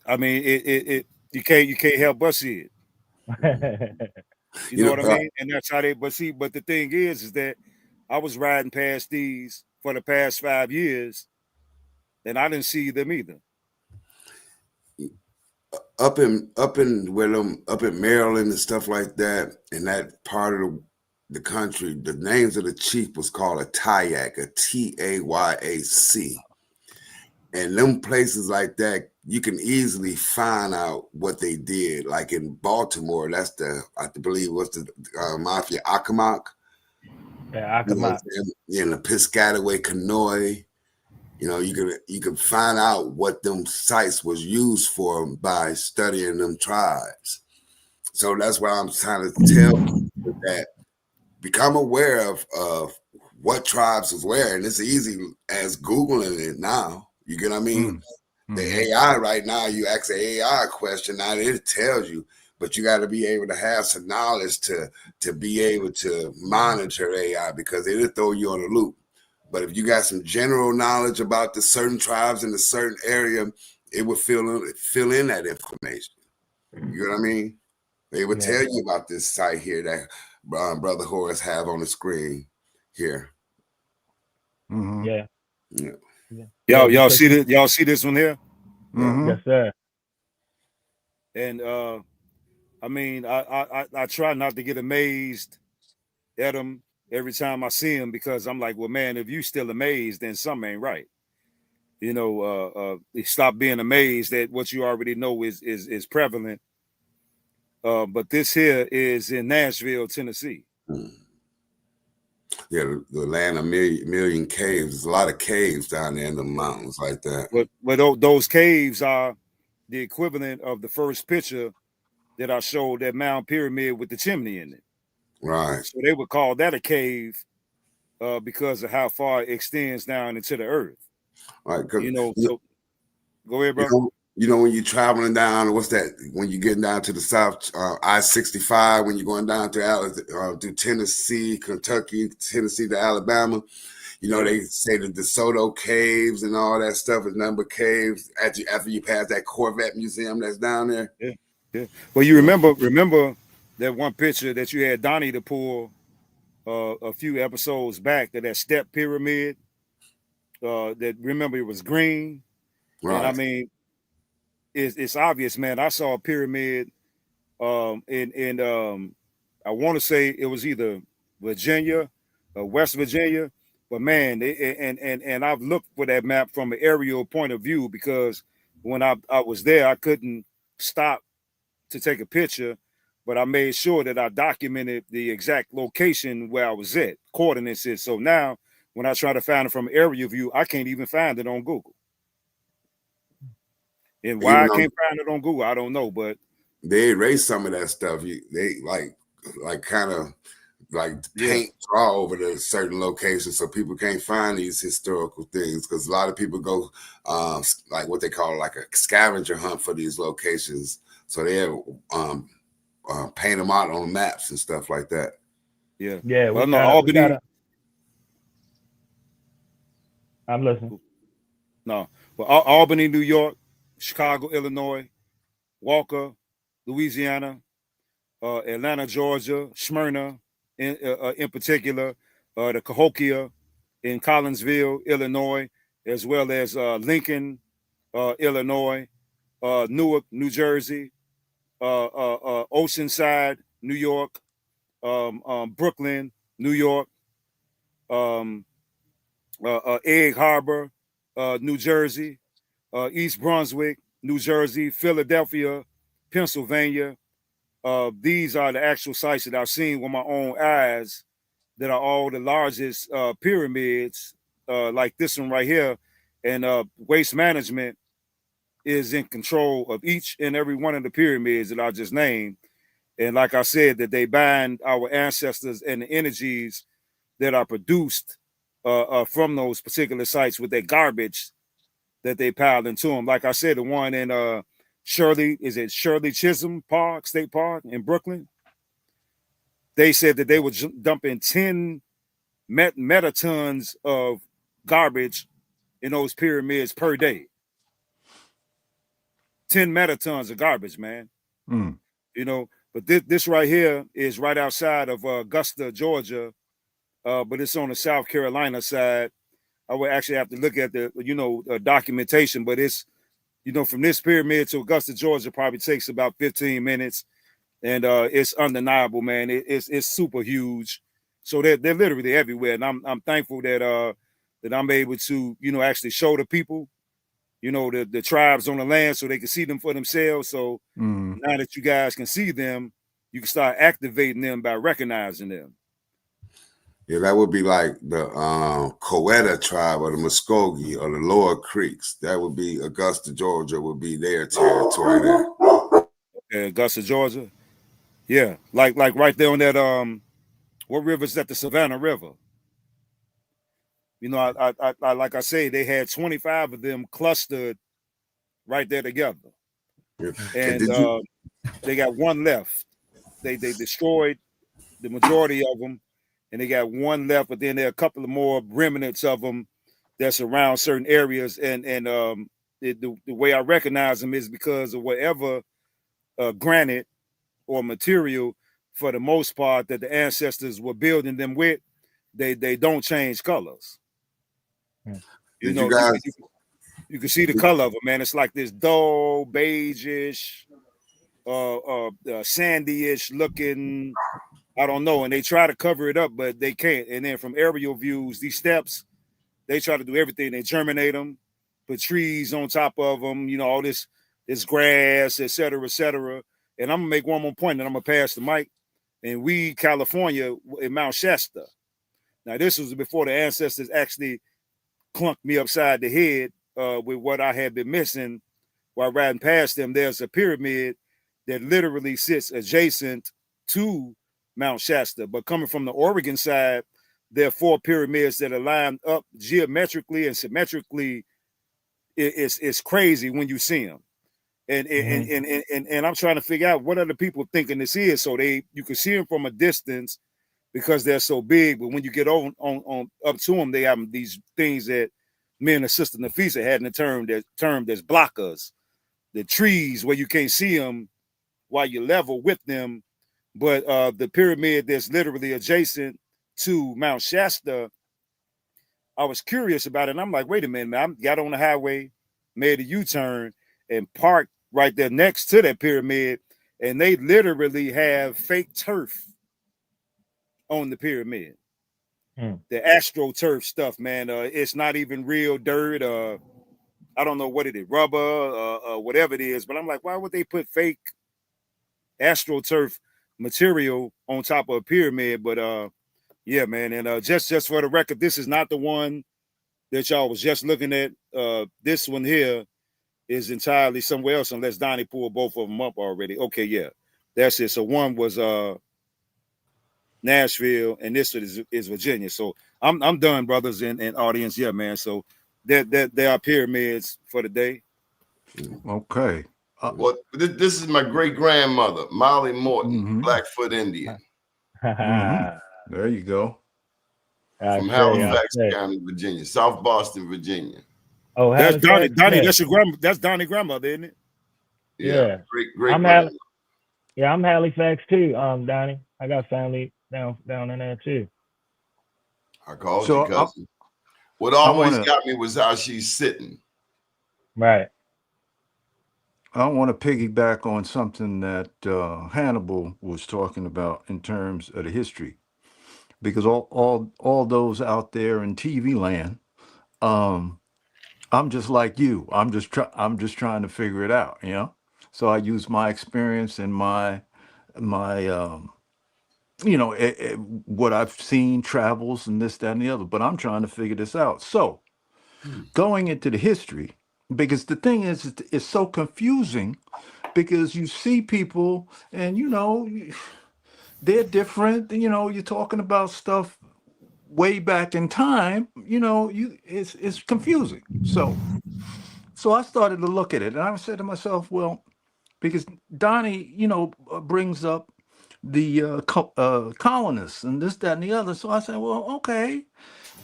I mean, it you can't help but see it. You know what I mean? And that's how they. But the thing is that I was riding past these for the past 5 years, and I didn't see them either. Up in Maryland and stuff like that, in that part of the country, the names of the chief was called a Tayac, a Tayyac. And them places like that, you can easily find out what they did. Like in Baltimore, that's I believe what's the Mafia Accomack. Yeah, Accomack. In the Piscataway, Kanoi. You can find out what them sites was used for by studying them tribes. So that's why I'm trying to tell people that become aware of what tribes is where. And it's easy as Googling it now. You get what I mean? The AI right now, you ask the AI a question, now it tells you, but you got to be able to have some knowledge to be able to monitor AI, because it'll throw you on a loop. But if you got some general knowledge about the certain tribes in a certain area, it will fill in that information. You know what I mean? They would tell you about this site here that Brother Horace have on the screen here. Yeah. Y'all see this? Y'all see this one here? Yes, sir. And I mean, I try not to get amazed at them every time I see them, because I'm like, well, man, if you still amazed, then something ain't right. Stop being amazed at what you already know is prevalent. But this here is in Nashville, Tennessee. Yeah, the land of million caves. There's a lot of caves down there in the mountains like that. But those caves are the equivalent of the first picture that I showed, that mound pyramid with the chimney in it. Right. So they would call that a cave because of how far it extends down into the earth. Right. So go ahead, bro. When you're traveling down, what's that? When you're getting down to the south, I-65, when you're going down to Tennessee, Kentucky, Tennessee to Alabama, they say the DeSoto caves and all that stuff is number caves after you pass that Corvette museum that's down there. Yeah. Well, you remember that one picture that you had Doni to pull a few episodes back, that step pyramid. That, remember, it was green. Right. And I mean, it's obvious, man. I saw a pyramid in I want to say it was either Virginia or West Virginia, but man, and I've looked for that map from an aerial point of view, because when I was there, I couldn't stop to take a picture, but I made sure that I documented the exact location where I was at, coordinates it. So now when I try to find it from an aerial view, I can't even find it on Google. And why I can't find it on Google, I don't know, but they erase some of that stuff. They kind of paint, draw over the certain locations so people can't find these historical things, because a lot of people go like what they call like a scavenger hunt for these locations. So they have paint them out on maps and stuff like that. Yeah. Yeah. Well, no, Albany. I'm listening. No. Well, Albany, New York, Chicago, Illinois, Walker, Louisiana, Atlanta, Georgia, Smyrna, in particular, the Cahokia in Collinsville, Illinois, as well as Lincoln, Illinois, Newark, New Jersey, Oceanside, New York, Brooklyn, New York, Egg Harbor, New Jersey, East Brunswick, New Jersey, Philadelphia, Pennsylvania. These are the actual sites that I've seen with my own eyes that are all the largest pyramids, like this one right here. And Waste Management is in control of each and every one of the pyramids that I just named. And like I said, that they bind our ancestors and the energies that are produced from those particular sites with their garbage that they piled into them. Like I said, the one in Shirley Chisholm Park, State Park in Brooklyn, they said that they were dumping 10 metatons of garbage in those pyramids per day. 10 metatons of garbage, man. You know, but this right here is right outside of Augusta, Georgia, but it's on the South Carolina side. I would actually have to look at the, documentation, but it's, from this pyramid to Augusta, Georgia, probably takes about 15 minutes, and it's undeniable, man. It's super huge. So they're literally everywhere, and I'm thankful that that I'm able to, actually show the people, the tribes on the land, so they can see them for themselves. So now that you guys can see them, you can start activating them by recognizing them. Yeah, that would be like the Coweta tribe or the Muskogee or the Lower Creeks. That would be Augusta, Georgia, would be their territory there. Okay, Augusta, Georgia. Yeah, like right there on that what river is that? The Savannah River. I like I say, they had 25 of them clustered right there together, and they got one left. They destroyed the majority of them, and they got one left. But then there are a couple of more remnants of them that's around certain areas, and the way I recognize them is because of whatever granite or material, for the most part, that the ancestors were building them with, they don't change colors. You can see the color of them, man. It's like this dull beige-ish, sandy-ish looking, I don't know. And they try to cover it up, but they can't. And then from aerial views, these steps, they try to do everything. They germinate them, put trees on top of them, all this grass, et cetera, et cetera. And I'm gonna make one more point, and I'm gonna pass the mic. In Weed, California, in Mount Shasta. Now, this was before the ancestors actually clunked me upside the head with what I had been missing while riding past them. There's a pyramid that literally sits adjacent to Mount Shasta. But coming from the Oregon side, there are 4 pyramids that are lined up geometrically and symmetrically. It's crazy when you see them. And I'm trying to figure out what other people thinking this is. So you can see them from a distance because they're so big, but when you get on up to them, they have these things that me and the sister Nafisa had in the term as blockers, the trees where you can't see them while you're level with them. But the pyramid that's literally adjacent to Mount Shasta, I was curious about it. And I'm like, wait a minute, man. I got on the highway, made a U-turn, and parked right there next to that pyramid, and they literally have fake turf on the pyramid. The astroturf stuff, man. It's not even real dirt. I don't know what it is, rubber, whatever it is. But I'm like, why would they put fake astroturf material on top of a pyramid? But yeah, man. And just for the record, this is not the one that y'all was just looking at. This one here is entirely somewhere else, unless Donnie pulled both of them up already. Okay, yeah, that's it. So one was Nashville, and this is Virginia. So I'm done, brothers and audience. Yeah, man. So there are pyramids for the day. Okay. Well, this is my great grandmother, Molly Morton, Blackfoot Indian. There you go. From Halifax County, Virginia, South Boston, Virginia. Oh, that's Donnie. That's your grandma. That's Donnie grandmother, isn't it? Yeah. Great. I'm Halifax too, Donnie. I got family down in there too. I called you cousin. What always got me was how she's sitting. Right. I want to piggyback on something that Hannibal was talking about in terms of the history, because all those out there in TV land, I'm just like you. I'm just trying to figure it out, you know. So I use my experience and my you know, what I've seen, travels, and this, that, and the other. But I'm trying to figure this out. So going into the history, because the thing is, it's so confusing, because you see people, and you know, they're different. You know, you're talking about stuff way back in time. You know, it's confusing. So I started to look at it, and I said to myself, well, because Donnie, you know, brings up the colonists and this, that, and the other. So I said, well, okay,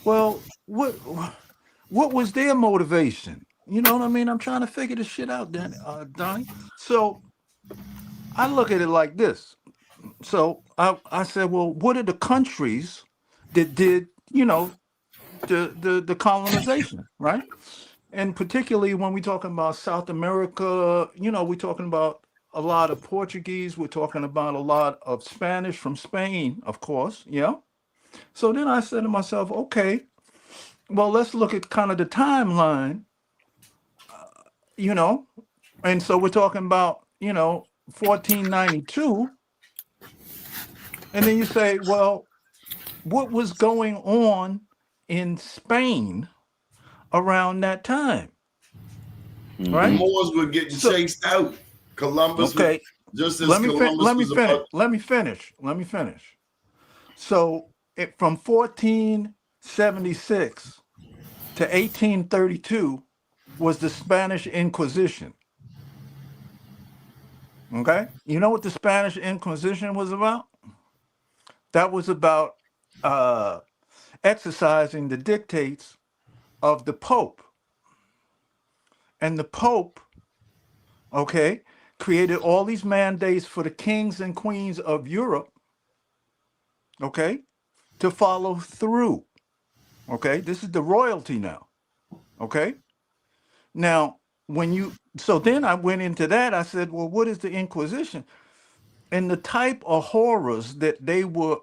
well, what was their motivation? You know what I mean? I'm trying to figure this shit out, Donnie. So I look at it like this. So I said, well, what are the countries that did, you know, the colonization, right? And particularly when we're talking about South America, you know, we're talking about a lot of Portuguese. We're talking about a lot of Spanish from Spain, of course. Yeah. So then I said to myself, okay, well, let's look at kind of the timeline, you know. And so we're talking about, you know, 1492. And then you say, well, what was going on in Spain around that time? Right? The Moors were getting chased out. Columbus okay. Just as let me finish. So from 1476 to 1832 was the Spanish Inquisition. Okay, you know what the Spanish Inquisition was about? That was about exercising the dictates of the Pope. And the Pope, okay, created all these mandates for the kings and queens of Europe, okay, to follow through. Okay, this is the royalty now. Okay, now so then I went into that. I said, well, what is the Inquisition? And the type of horrors that they were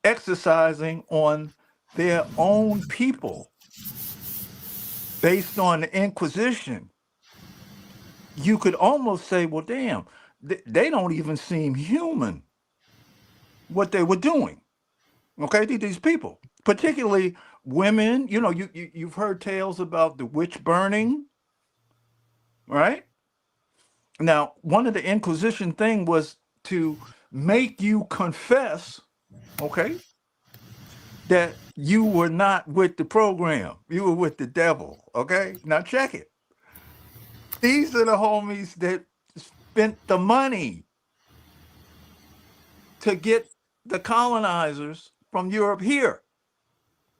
exercising on their own people based on the Inquisition, you could almost say, well, damn, they don't even seem human, what they were doing. Okay, these people, particularly women, you know, you've heard tales about the witch burning, right? Now, one of the Inquisition thing was to make you confess, okay, that you were not with the program, you were with the devil. Okay, now check it. These are the homies that spent the money to get the colonizers from Europe here.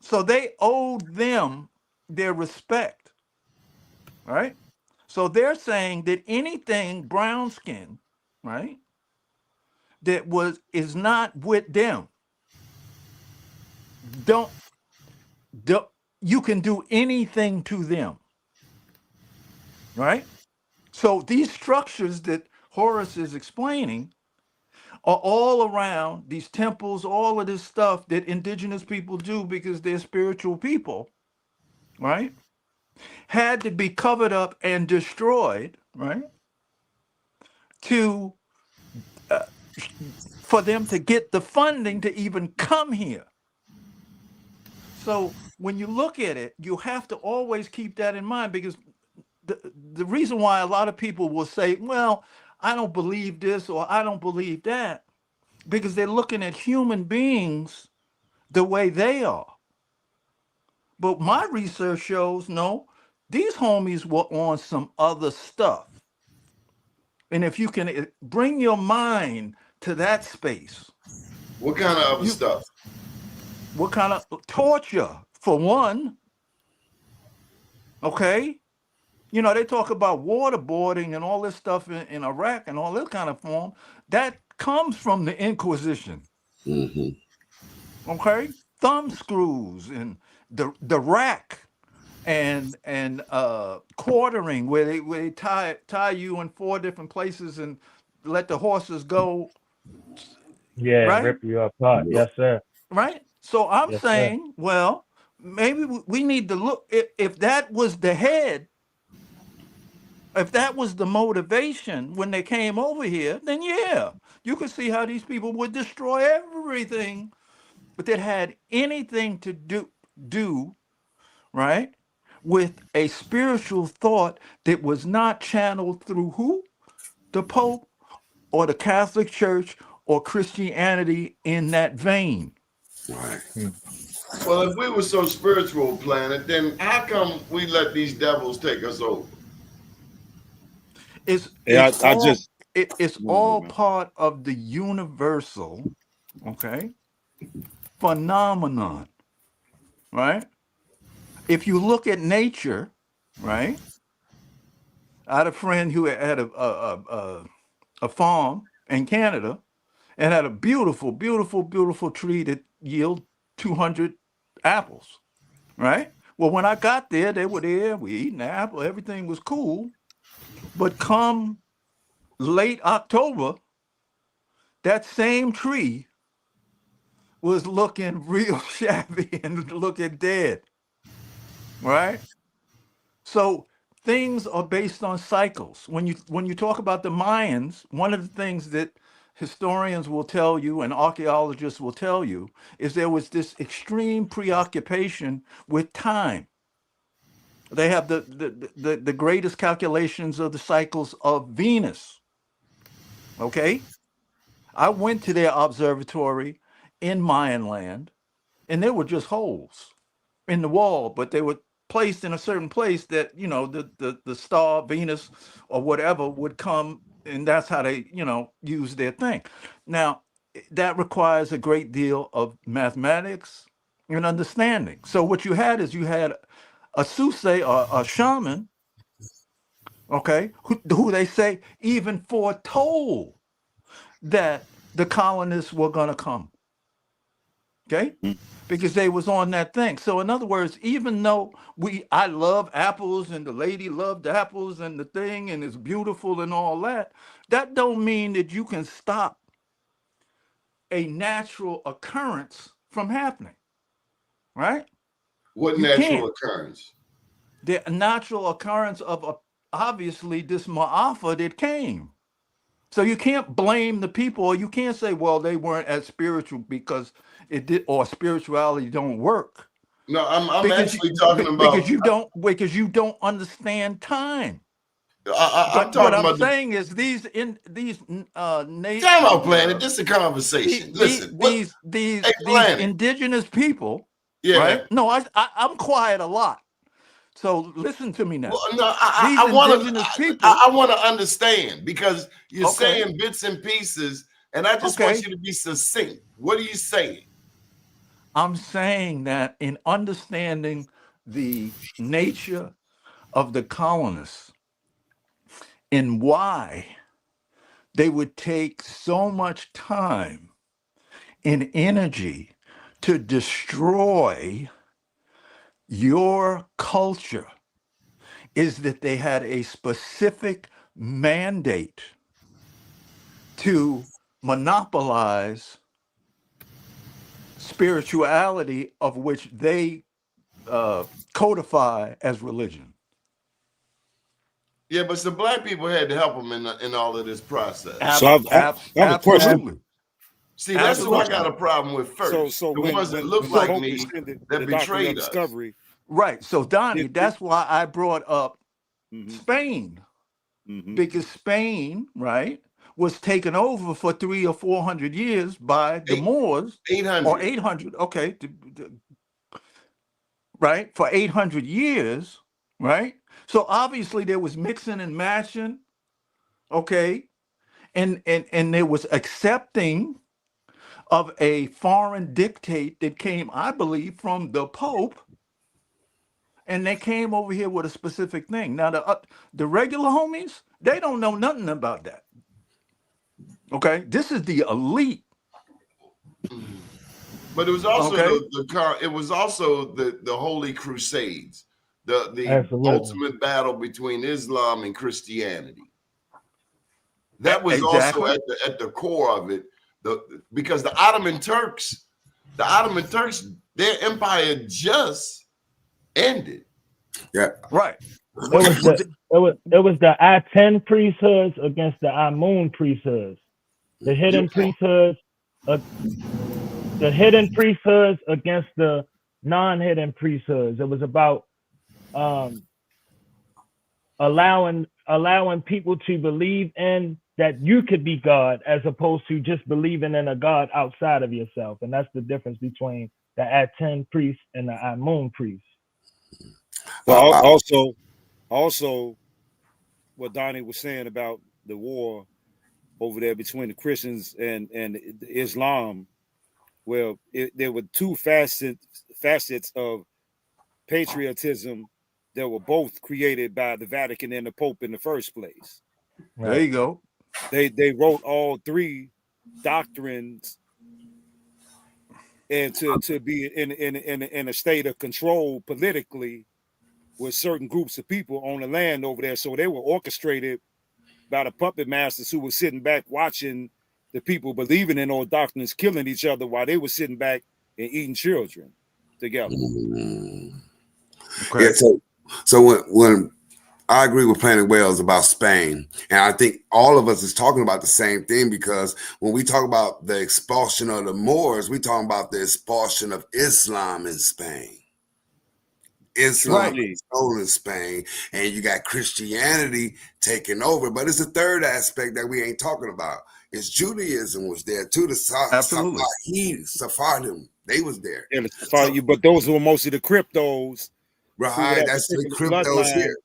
So they owed them their respect, right? So they're saying that anything brown skin, right, that is not with them, don't you can do anything to them, right? So these structures that Horace is explaining are all around these temples, all of this stuff that indigenous people do because they're spiritual people, right? Had to be covered up and destroyed, right? For them to get the funding to even come here. So when you look at it, you have to always keep that in mind, because the reason why a lot of people will say, well, I don't believe this or I don't believe that, because they're looking at human beings the way they are. But my research shows, no, these homies were on some other stuff. And if you can bring your mind to that space. What kind of other stuff? What kind of torture, for one? Okay. You know, they talk about waterboarding and all this stuff in Iraq and all that kind of form. That comes from the Inquisition. Mm-hmm. Okay? Thumb screws and the rack and quartering, where they tie you in 4 different places and let the horses go. Yeah, right? Rip you apart. Yes, sir. Right? So I'm saying, well, maybe we need to look, if that was the head, if that was the motivation when they came over here, then yeah, you could see how these people would destroy everything, but that had anything to do, right, with a spiritual thought that was not channeled through who? The Pope or the Catholic Church or Christianity in that vein. Right. Well, if we were so spiritual, planet, then how come we let these devils take us over? It's all part of the universal, okay, phenomenon, right? If you look at nature, right? I had a friend who had a farm in Canada and had a beautiful, beautiful, beautiful tree that yielded 200 apples, right? Well, when I got there, they were there, we eating the apple, everything was cool. But come late October, that same tree was looking real shabby and looking dead, right? So things are based on cycles. When you talk about the Mayans, one of the things that historians will tell you and archaeologists will tell you is there was this extreme preoccupation with time. They have the greatest calculations of the cycles of Venus. Okay? I went to their observatory in Mayan land, and there were just holes in the wall, but they were placed in a certain place that, you know, the star Venus or whatever would come, and that's how they, you know, use their thing. Now, that requires a great deal of mathematics and understanding. So what you had is you had a soothsayer or a shaman, okay, who they say even foretold that the colonists were going to come, okay, because they was on that thing. So in other words, even though I love apples and the lady loved apples and the thing and it's beautiful and all that, that don't mean that you can stop a natural occurrence from happening, right? What You natural can't. occurrence? The natural occurrence of obviously this Ma'afa that came. So you can't blame the people, or you can't say, well, they weren't as spiritual because it did, or spirituality don't work. No, I'm actually talking about because you don't understand time. I'm talking what I'm about saying is these time out, planet. This is a conversation. Listen, these indigenous people, yeah, right? No, I'm quiet a lot. So listen to me now. Well, no, I want to understand, because you're saying bits and pieces, and I just want you to be succinct. What are you saying? I'm saying that in understanding the nature of the colonists and why they would take so much time and energy to destroy your culture is that they had a specific mandate to monopolize spirituality, of which they codify as religion. Yeah, but some black people had to help them in all of this process. So I have a question. See, that's who I got a problem with first. So the ones that look like me that betrayed us. Right. So Donnie, that's why I brought up Spain, because Spain, right, was taken over for 300 or 400 years by the Moors. 800 or 800. Okay, right, for 800 years, right. So obviously there was mixing and matching, okay, and there was accepting of a foreign dictate that came, I believe, from the Pope, and they came over here with a specific thing. Now the regular homies, they don't know nothing about that. Okay, this is the elite. But it was also it was also the Holy Crusades, the ultimate battle between Islam and Christianity. That was also at the core of it, because the Ottoman Turks Their empire just ended. Yeah. Right. It was the I-10 priesthoods against the I-Moon priesthoods. The hidden priesthoods, the hidden priesthoods against the non-hidden priesthoods. It was about allowing people to believe in that you could be God, as opposed to just believing in a God outside of yourself. And that's the difference between the I-10 priest and the I-Moon priest. But also, what Donnie was saying about the war over there between the Christians and Islam. Well, there were two facets of patriotism that were both created by the Vatican and the Pope in the first place. There you go. They wrote all three doctrines, and to be in a state of control politically with certain groups of people on the land over there. So they were orchestrated by the puppet masters who were sitting back watching the people believing in those doctrines killing each other while they were sitting back and eating children together. Okay. Yeah, so when I agree with Planet Wales about Spain, and I think all of us is talking about the same thing, because when we talk about the expulsion of the Moors, we talking about the expulsion of Islam in Spain. Islam stolen Spain, and you got Christianity taking over. But it's a third aspect that we ain't talking about. It's Judaism was there too. The Sephardim, they was there. Yeah, but those were mostly the cryptos. Right, that's the cryptos here.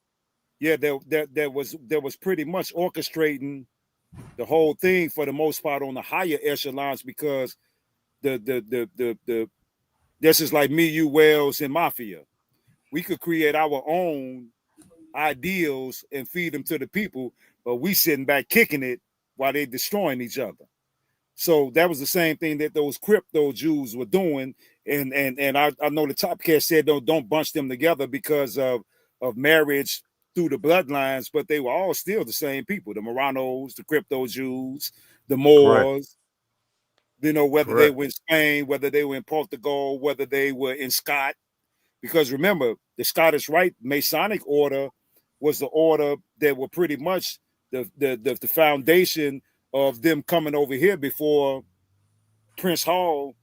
Yeah, that was pretty much orchestrating the whole thing for the most part on the higher echelons, because the this is like me, you, Wales, and Mafia. We could create our own ideals and feed them to the people, but we sitting back kicking it while they destroying each other. So that was the same thing that those crypto Jews were doing. And I know the Top Cat said don't bunch them together because of marriage through the bloodlines, but they were all still the same people: the Moranos, the crypto Jews, the Moors. You know, whether they were in Spain, whether they were in Portugal, whether they were in Scott. Because remember, the Scottish Rite Masonic order was the order that were pretty much the foundation of them coming over here before Prince Hall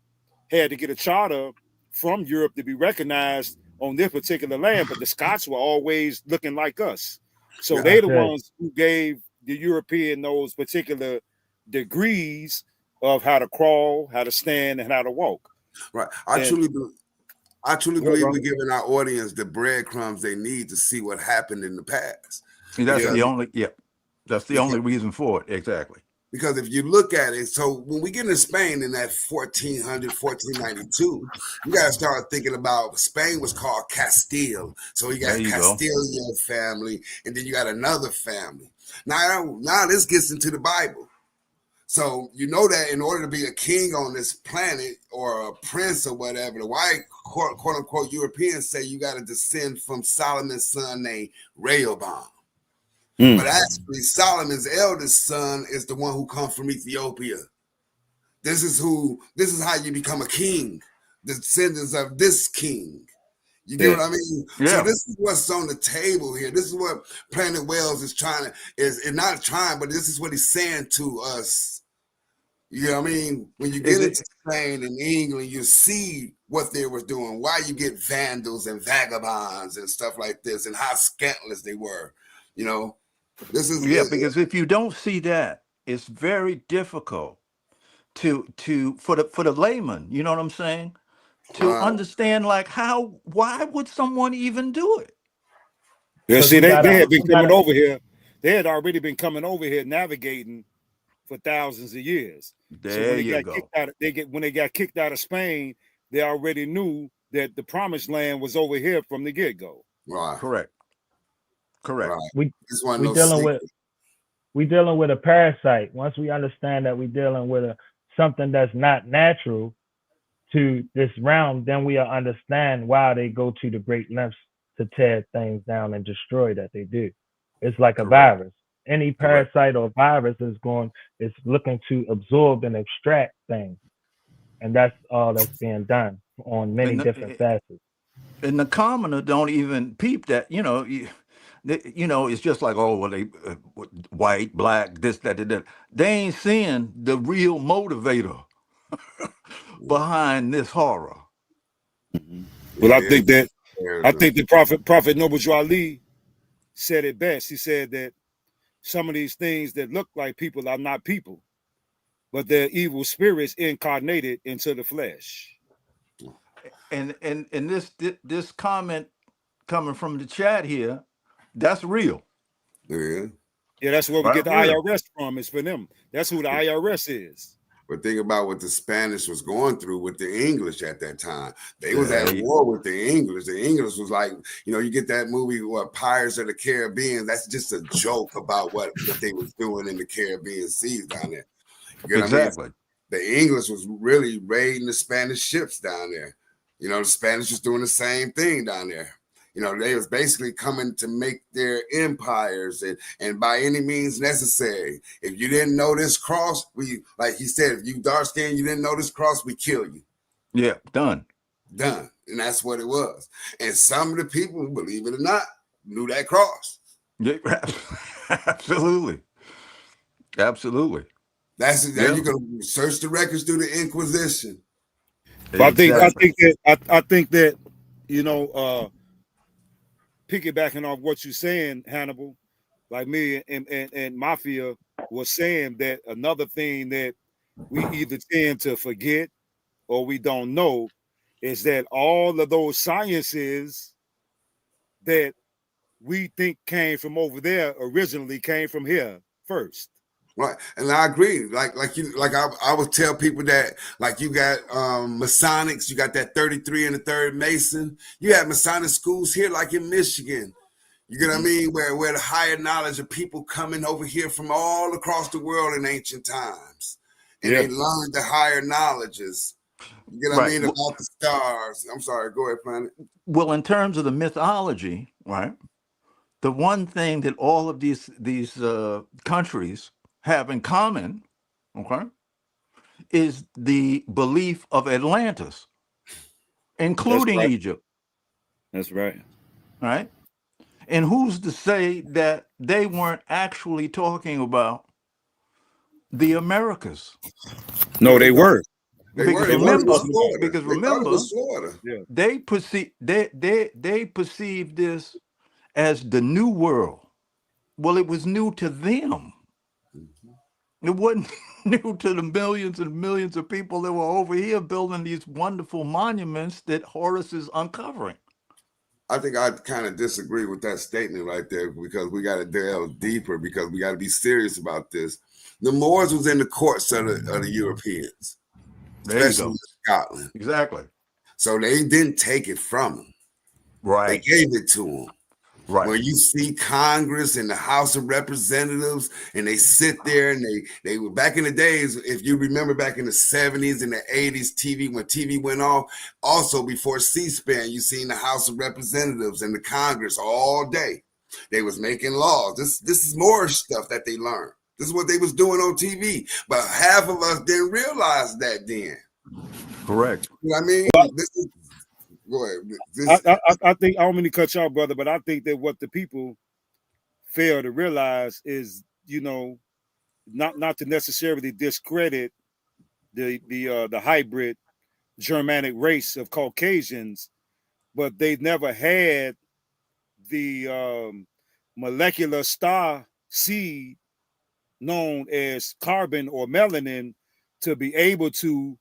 had to get a charter from Europe to be recognized on this particular land. But the Scots were always looking like us. So they're the ones who gave the European those particular degrees of how to crawl, how to stand, and how to walk. Right. I truly believe we're giving our audience the breadcrumbs they need to see what happened in the past. That's the only reason for it. Exactly. Because if you look at it, so when we get into Spain in that 1492, you got to start thinking about Spain was called Castile. So you got Castilian family, and then you got another family. Now this gets into the Bible. So you know that in order to be a king on this planet, or a prince or whatever, the white quote unquote Europeans say you got to descend from Solomon's son named Rehoboam. But actually Solomon's eldest son is the one who comes from Ethiopia. This is how you become a king, the descendants of this king. You get what I mean? Yeah. So this is what's on the table here. This is what Planet Wales is not trying, but this is what he's saying to us. You know what I mean? When you get into Spain and England, you see what they were doing, why you get vandals and vagabonds and stuff like this, and how scandalous they were. You know, this is because if you don't see that, it's very difficult for the layman. You know what I'm saying? To understand, like, why would someone even do it? Yeah, see, they had been coming over here. They had already been coming over here navigating for thousands of years. There you go. When they got kicked out of Spain, they already knew that the promised land was over here from the get-go. Right. Correct. Right. We dealing with a parasite. Once we understand that we're dealing with something that's not natural to this realm, then we understand why they go to the great lengths to tear things down and destroy that they do. It's like a virus. Any parasite or virus is looking to absorb and extract things. And that's all that's being done. on many different facets. And the commoner don't even peep that, it's just like, oh, well, they white, black, this, that, that. They ain't seeing the real motivator behind this horror. Well, I think the Prophet Noble Drew Ali said it best. He said that some of these things that look like people are not people, but they're evil spirits incarnated into the flesh. And this comment coming from the chat here, that's real. Yeah. Yeah, that's where we get the IRS from. It's for them. That's who the IRS is. But think about what the Spanish was going through with the English at that time. They was at war with the English. The English was like, you get that movie, Pirates of the Caribbean. That's just a joke about what they was doing in the Caribbean seas down there. You know exactly. What I mean? The English was really raiding the Spanish ships down there. The Spanish was doing the same thing down there. They was basically coming to make their empires and by any means necessary. If you didn't know this cross, like he said, if you dark skinned, you didn't know this cross, we kill you. Yeah, done. Done. And that's what it was. And some of the people, believe it or not, knew that cross. Yeah, absolutely. Absolutely. You can search the records through the Inquisition. But I think that piggybacking off what you're saying, Hannibal, like me and Mafia was saying, that another thing that we either tend to forget or we don't know is that all of those sciences that we think came from over there originally came from here first. Right, and I agree. I would tell people that, like, you got Masonics, you got that 33 and the 3rd Mason. You have Masonic schools here, like in Michigan. You get what I mean? Where the higher knowledge of people coming over here from all across the world in ancient times, and they learned the higher knowledges. You get what I mean about the stars. I'm sorry. Go ahead, Planet. Well, in terms of the mythology, right? The one thing that all of these countries have in common, okay, is the belief of Atlantis, including Egypt. That's right. Right? And who's to say that they weren't actually talking about the Americas? No, they were. Because remember, they perceived this as the new world. Well, it was new to them. It wasn't new to the millions and millions of people that were over here building these wonderful monuments that Horus is uncovering. I think I kind of disagree with that statement right there, because we got to delve deeper, because we got to be serious about this. The Moors was in the courts of the Europeans, especially in Scotland. Exactly. So they didn't take it from them. Right. They gave it to them. Right. When you see Congress and the House of Representatives, and they sit there and they were back in the days, if you remember back in the 70s and the 80s, when TV went off, also before C-SPAN, you seen the House of Representatives and the Congress all day. They was making laws. This is more stuff that they learned. This is what they was doing on TV. But half of us didn't realize that then. Correct. You know what I mean? Go ahead. I think, I don't mean to cut y'all, brother, but I think that what the people fail to realize is, not to necessarily discredit the hybrid Germanic race of Caucasians, but they never had the molecular star seed known as carbon or melanin to be able to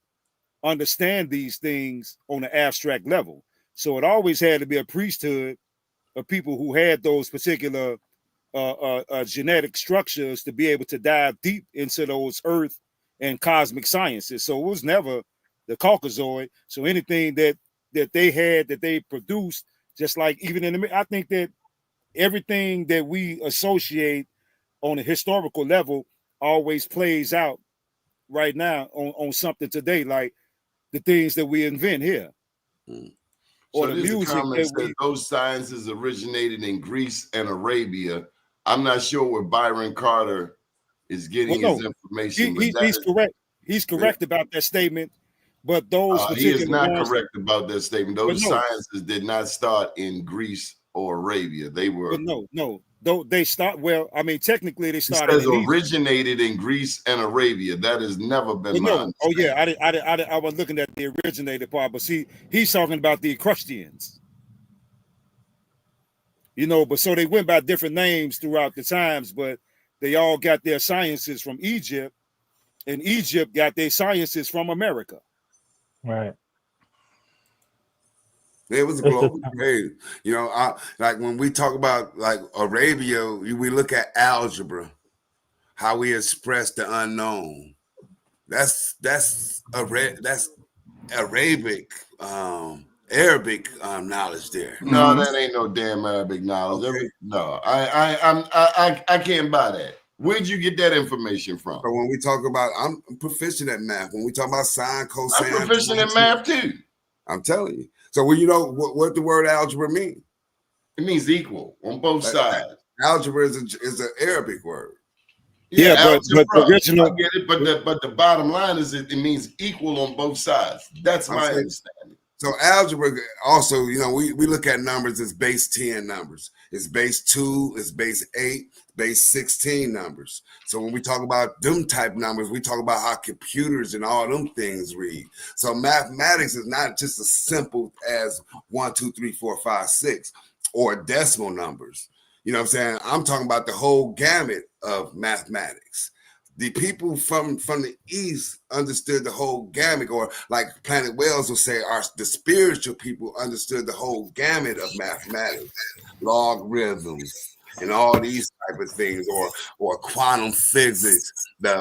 understand these things on an abstract level. So it always had to be a priesthood of people who had those particular genetic structures to be able to dive deep into those earth and cosmic sciences. So it was never the Caucasoid. So anything that they had, that they produced, just like even in the, I think that everything that we associate on a historical level always plays out right now on something today, like the things that we invent here. Or so the music that those sciences originated in Greece and Arabia. I'm not sure where Byron Carter is getting his information. He's correct. He's correct about that statement. But those he is particular not ones, correct about that statement. but Those no, sciences did not start in Greece or Arabia. They were. but no. Though they start, well, I mean, technically they It started says in Egypt. originated in Greece and Arabia. That has never been But my no, understanding. oh yeah, I was looking at the originated part, but see, he's talking about the Etruscans. You know, but so they went by different names throughout the times, but they all got their sciences from Egypt, and Egypt got their sciences from America. Right. It was a global trade. You know, like when we talk about like Arabia, we look at algebra, how we express the unknown. That's Arabic, Arabic knowledge there. No, that ain't no damn Arabic knowledge. Okay. No, I can't buy that. Where'd you get that information from? So when we talk about, I'm proficient at math. When we talk about sine, cosine, I'm proficient at math too. I'm telling you. So when you know what the word algebra means, it means equal on both sides. Algebra is an Arabic word. Yeah, but the original. I get it, but the bottom line is it means equal on both sides. That's my understanding. So algebra also, you know, we look at numbers as base 10 numbers. It's base 2, it's base 8, base 16 numbers. So when we talk about them type numbers, we talk about how computers and all them things read. So mathematics is not just as simple as 1, 2, 3, 4, 5, 6 or decimal numbers. You know what I'm saying? I'm talking about the whole gamut of mathematics. The people from the East understood the whole gamut, or like Planet Wells will say, the spiritual people understood the whole gamut of mathematics, logarithms, and all these type of things, or quantum physics.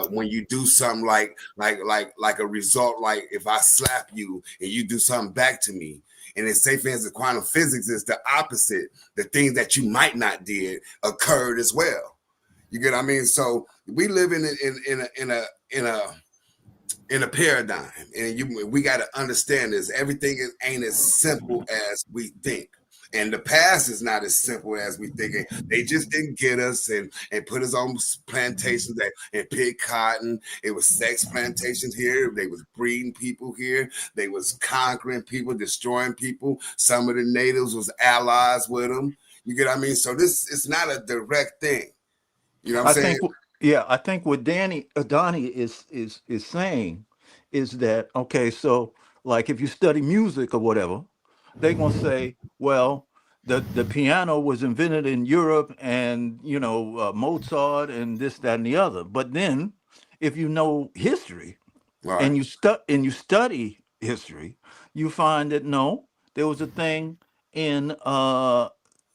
When you do something like a result, like if I slap you and you do something back to me, and it's safe as the quantum physics is the opposite. The things that you might not did occurred as well. You get what I mean? So we live in a paradigm, and we got to understand this. Everything ain't as simple as we think, and the past is not as simple as we think. They just didn't get us and put us on plantations and pick cotton. It was sex plantations here. They was breeding people here. They was conquering people, destroying people. Some of the natives was allies with them. You get what I mean? So it's not a direct thing. You know what I'm saying? I think what Donnie is saying is that, okay, so like if you study music or whatever, they're gonna say, well, the piano was invented in Europe, and you know Mozart and this, that, and the other. But then, if you know history, and you study history, you find that no, there was a thing in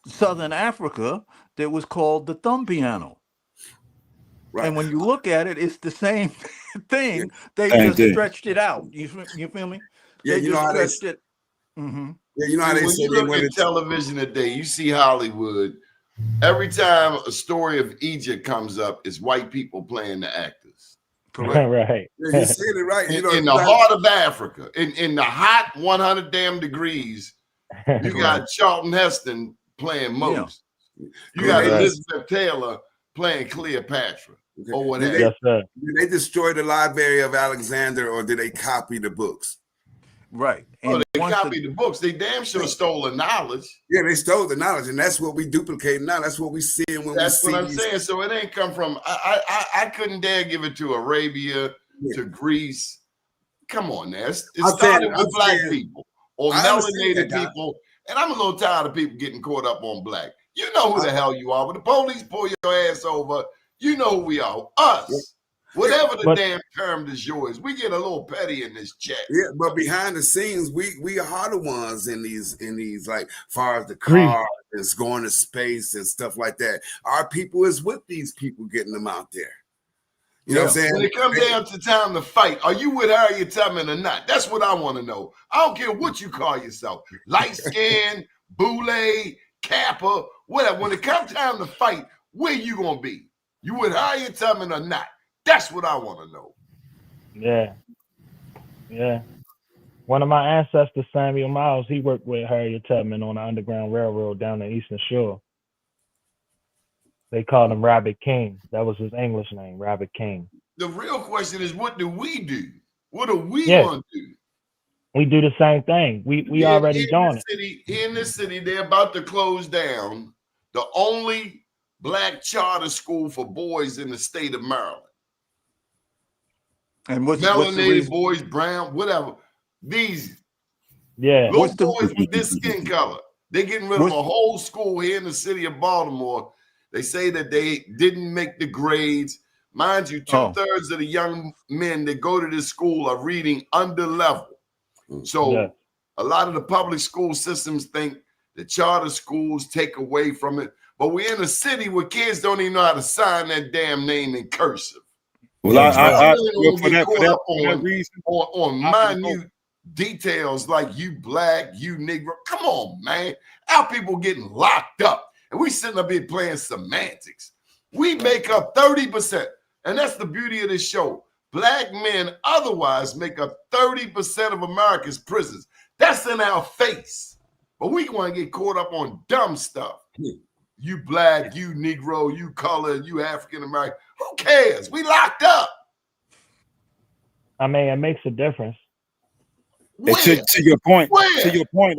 Southern Africa that was called the thumb piano. Right. And when you look at it, it's the same thing. They just stretched it out. You feel me? Yeah, they you know how stretched it. Mm-hmm. Yeah, you know how they say when you look at television today, you see Hollywood. Every time a story of Egypt comes up, it's white people playing the actors. Correct. Right. Yeah, you said it right. You know, in the heart of Africa, in the hot 100 damn degrees, you got Charlton Heston playing Moses. Yeah. You got Elizabeth Taylor playing Cleopatra. Or whatever. Did they destroy the Library of Alexander, or did they copy the books? Right. And they copied the books. They damn sure stole the knowledge. Yeah, they stole the knowledge, and that's what we duplicate now. That's what we see when that's we see. That's what I'm saying. So it ain't come from. I couldn't dare give it to Arabia, to Greece. Come on, now. It started with black people or melanated people, and I'm a little tired of people getting caught up on black. You know who the hell you are. When the police pull your ass over, you know who we are. Us. Whatever the damn term du jour is, we get a little petty in this chat. Yeah, but behind the scenes, we are the ones in these like far as the car is going to space and stuff like that. Our people is with these people getting them out there. You know what I'm saying? When it comes down to time to fight, are you with Harriet Tubman or not? That's what I want to know. I don't care what you call yourself. Light skin, boule, Kappa, whatever. When it comes time to fight, where you gonna be? You with Harriet Tubman or not? That's what I want to know. Yeah. Yeah. One of my ancestors, Samuel Miles, he worked with Harriet Tubman on the Underground Railroad down the Eastern Shore. They called him Rabbit King. That was his English name, Rabbit King. The real question is, what do we do? What are we going to do? We do the same thing. We already doing it. In the city, they're about to close down the only black charter school for boys in the state of Maryland. And what's the melanated reason? boys, brown, whatever. These little boys with this skin color. They're getting rid of a whole school here in the city of Baltimore. They say that they didn't make the grades. Mind you, 2/3 of the young men that go to this school are reading under level. So a lot of the public school systems think the charter schools take away from it. But we're in a city where kids don't even know how to sign that damn name in cursive. Well, for that reason, on minute details like you black, you Negro. Come on, man. Our people getting locked up. And we sitting up here playing semantics. We make up 30%. And that's the beauty of this show. Black men otherwise make up 30% of America's prisons. That's in our face. But we want to get caught up on dumb stuff. You black, you Negro, you color, you African American. Who cares? We locked up. I mean, it makes a difference. To your point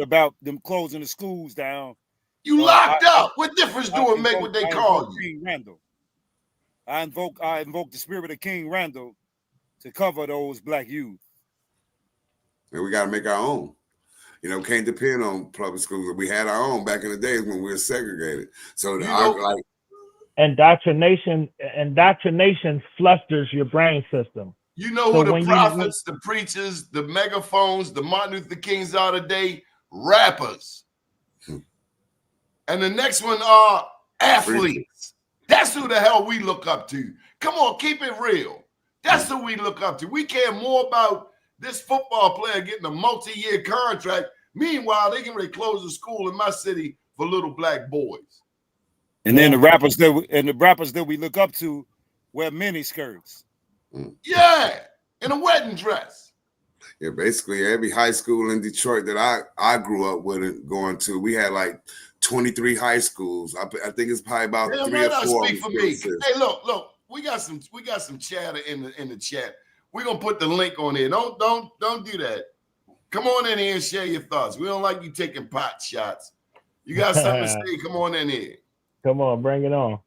about them closing the schools down. You locked up. What difference do it make what they call you? King Randall. I invoke the spirit of King Randall to cover those black youth. And we got to make our own. You know, can't depend on public schools. We had our own back in the days when we were segregated. So indoctrination flusters your brain system. You know who the prophets, the preachers, the megaphones, the Martin Luther Kings are today? Rappers. And the next one are athletes. That's who the hell we look up to. Come on, keep it real. That's who we look up to. We care more about this football player getting a multi-year contract. Meanwhile, they can really close a school in my city for little black boys. And then the rappers that we look up to wear mini skirts. Yeah, in a wedding dress. Yeah, basically every high school in Detroit that I grew up with and going to, we had like 23 high schools. I think it's probably about 3 or 4. Speak for me. Hey, look, we got some chatter in the chat. We're gonna put the link on here. Don't do that. Come on in here and share your thoughts. We don't like you taking pot shots. You got something to say? Come on in here. Come on, bring it on.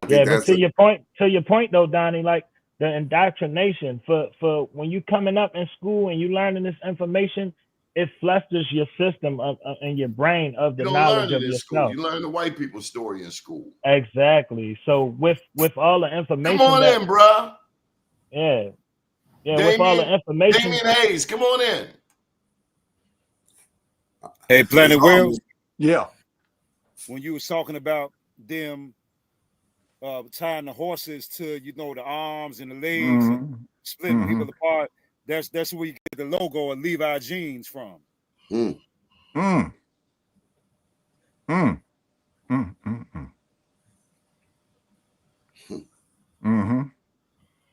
Yeah, but to your point though, Donnie, like the indoctrination for when you coming up in school and you learning this information, it flusters your system and your brain of the knowledge of yourself. You learn the white people's story in school. Exactly. So with all the information, come on in, bro. Yeah, with all the information. Damian Hayes, come on in. Hey, Planet Wills. Yeah. When you was talking about them tying the horses to, the arms and the legs, and splitting people apart, that's where you get the logo of Levi jeans from.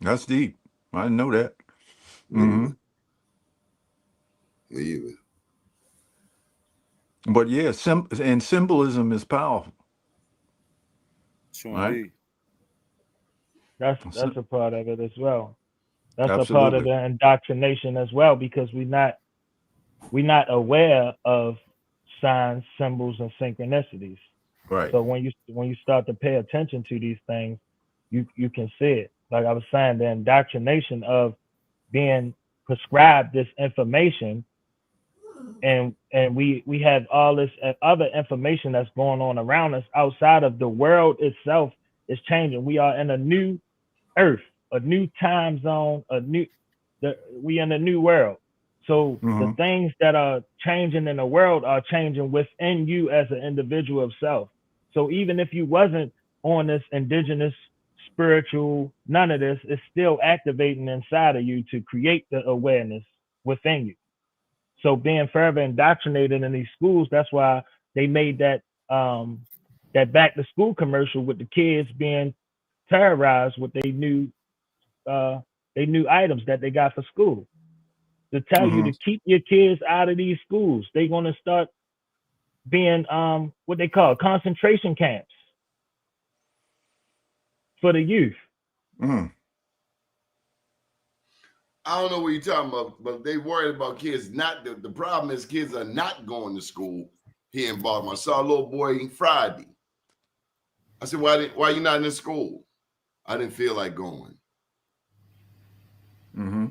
That's deep. I didn't know that. Either. But yeah, and symbolism is powerful. Sure, right? That's a part of it as well. That's a part of the indoctrination as well, because we're not aware of signs, symbols, and synchronicities. Right. So when you start to pay attention to these things, you can see it. Like I was saying, the indoctrination of being prescribed this information, and we have all this other information that's going on around us outside of the world itself is changing. We are in a new earth, a new time zone, we in a new world. So the things that are changing in the world are changing within you as an individual of self. So even if you wasn't on this indigenous, spiritual, none of this, it's still activating inside of you to create the awareness within you. So being forever indoctrinated in these schools, that's why they made that back to school commercial with the kids being terrorized with they new items that they got for school, to tell you to keep your kids out of these schools. They're going to start being what they call concentration camps for the youth. I don't know what you're talking about, but they worried about kids not. The problem is kids are not going to school here in Baltimore. I saw a little boy Friday. I said, why you not in school? I didn't feel like going. Mm-hmm.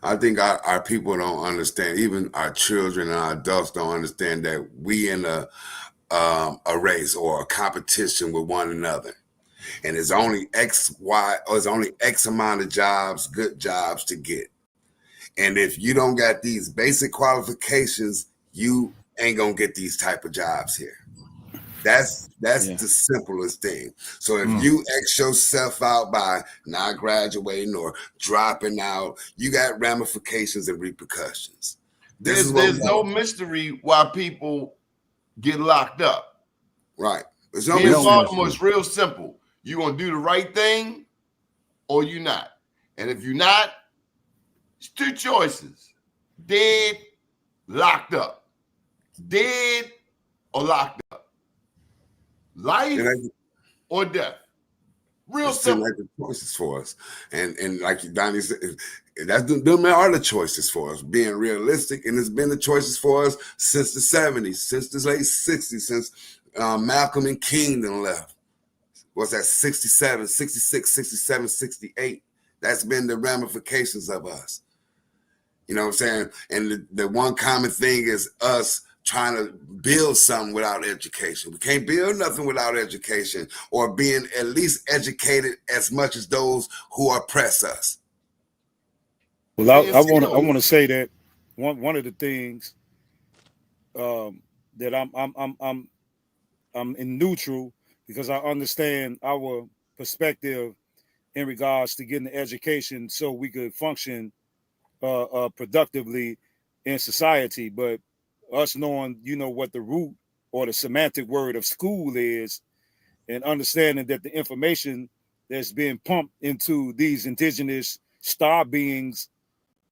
I think our people don't understand, even our children and our adults don't understand that we in a race or a competition with one another. And it's only X amount of jobs, good jobs to get. And if you don't got these basic qualifications, you ain't gonna get these type of jobs here. That's the simplest thing. So if you X yourself out by not graduating or dropping out, you got ramifications and repercussions. There's no mystery why people get locked up. Right. There's Here in Baltimore, it's real simple. You're gonna do the right thing or you're not. And if you're not, it's two choices: dead, locked up. Dead or locked up. Life or death. Real simple. Like the choices for us. And like Donnie said, them are the choices for us, being realistic. And it's been the choices for us since the 70s, since the late 60s, since Malcolm and King then left. What's that, 67, 66, 67, 68? That's been the ramifications of us. You know what I'm saying? And the one common thing is us trying to build something without education. We can't build nothing without education or being at least educated as much as those who oppress us. Well, I want to say that one of the things that I'm in neutral, because I understand our perspective in regards to getting the education so we could function productively in society. But us knowing, what the root or the semantic word of school is, and understanding that the information that's being pumped into these indigenous star beings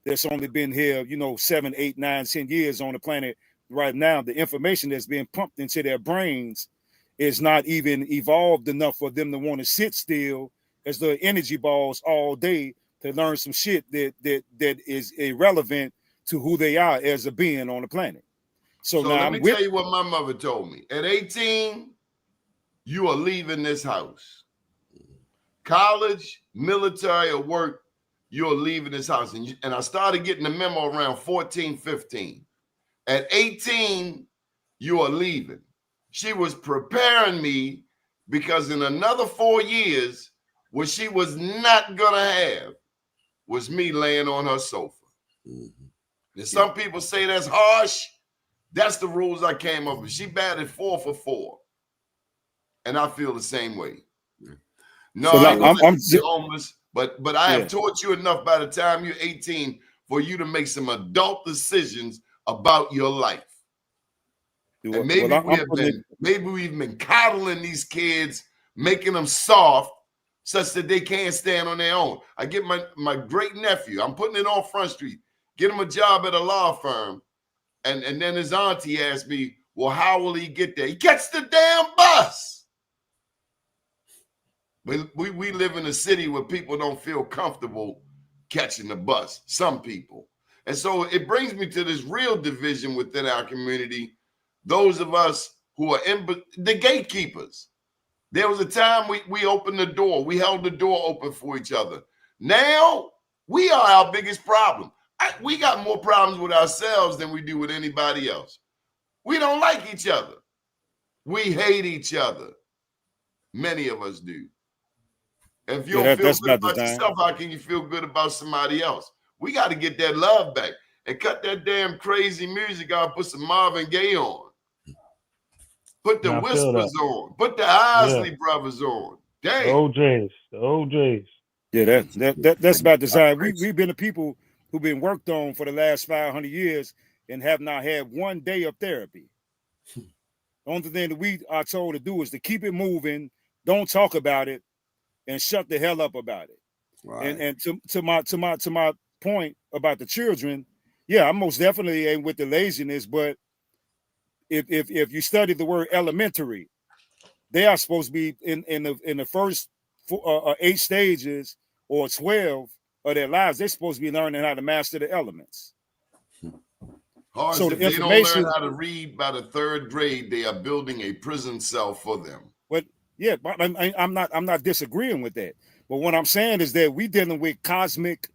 that's only been here, 7, 8, 9, 10 years on the planet right now, the information that's being pumped into their brains is not even evolved enough for them to want to sit still as the energy balls all day to learn some shit that is irrelevant to who they are as a being on the planet. So now let me tell you what my mother told me. At 18, you are leaving this house. College, military, or work, you're leaving this house. And I started getting the memo around 14, 15. At 18, you are leaving. She was preparing me because in another 4 years, what she was not going to have was me laying on her sofa. And some people say that's harsh. That's the rules I came up with. She batted 4 for 4. And I feel the same way. No, so I'm homeless, but I have taught you enough by the time you're 18 for you to make some adult decisions about your life. And maybe we've been coddling these kids, making them soft such that they can't stand on their own. I get my great nephew, I'm putting it on Front Street, get him a job at a law firm. And then his auntie asked me, well, how will he get there? He gets the damn bus. We live in a city where people don't feel comfortable catching the bus, some people. And so it brings me to this real division within our community. Those of us who are the gatekeepers. There was a time we opened the door. We held the door open for each other. Now we are our biggest problem. We got more problems with ourselves than we do with anybody else. We don't like each other. We hate each other. Many of us do. If you don't feel good about yourself, how can you feel good about somebody else? We got to get that love back and cut that damn crazy music out. Put some Marvin Gaye on. Put the Whispers on. Put the Isley Brothers on. Damn. The OJs. Yeah, that's about design. We've been the people who've been worked on for the last 500 years and have not had one day of therapy. The only thing that we are told to do is to keep it moving, don't talk about it, and shut the hell up about it. Right. And to my point about the children, I most definitely ain't with the laziness, but if you study the word elementary, they are supposed to be in the first 8 stages or 12 of their lives, they're supposed to be learning how to master the elements. Horace, So if the they don't learn information, how to read by the 3rd grade, they are building a prison cell for them. but yeah, but I'm not disagreeing with that. But what I'm saying is that we dealing with cosmic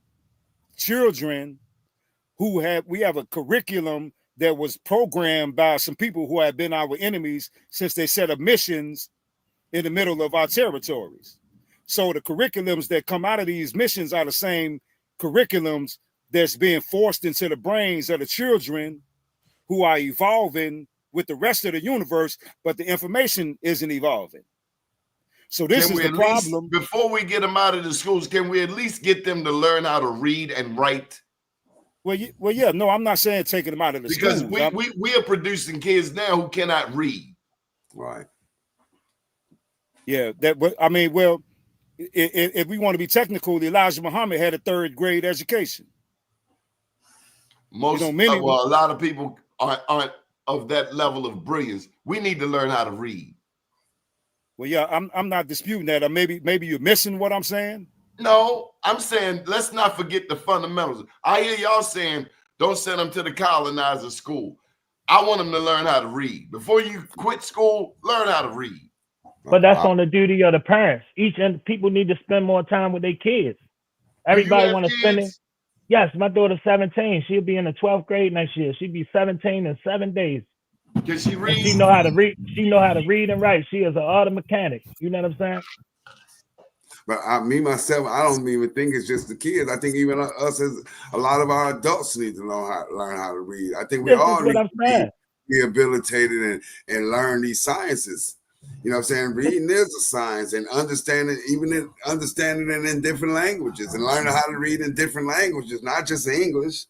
children who we have a curriculum that was programmed by some people who have been our enemies since they set up missions in the middle of our territories. So the curriculums that come out of these missions are the same curriculums that's being forced into the brains of the children who are evolving with the rest of the universe, but the information isn't evolving. So this is the problem. Before we get them out of the schools, can we at least get them to learn how to read and write? Well, yeah, no, I'm not saying taking them out of the because schools. we are producing kids now who cannot read. Right. Yeah, that. I mean, well, if we want to be technical, Elijah Muhammad had a 3rd grade education. Most, a lot of people aren't of that level of brilliance. We need to learn how to read. Well, yeah, I'm not disputing that. Or maybe you're missing what I'm saying. No, I'm saying let's not forget the fundamentals. I hear y'all saying don't send them to the colonizer school. I want them to learn how to read. Before you quit school, learn how to read. But that's on the duty of the parents. People need to spend more time with their kids. Everybody want to spend it. Yes, my daughter's 17. She'll be in the 12th grade next year. She'll be 17 in 7 days. Can she read? She know how to read. She know how to read and write. She is an auto mechanic. You know what I'm saying? But me myself, I don't even think it's just the kids. I think even us as a lot of our adults need to learn how to read. I think we all need to be rehabilitated and learn these sciences. You know what I'm saying? Reading is a science, and understanding it in different languages, and learning how to read in different languages, not just English.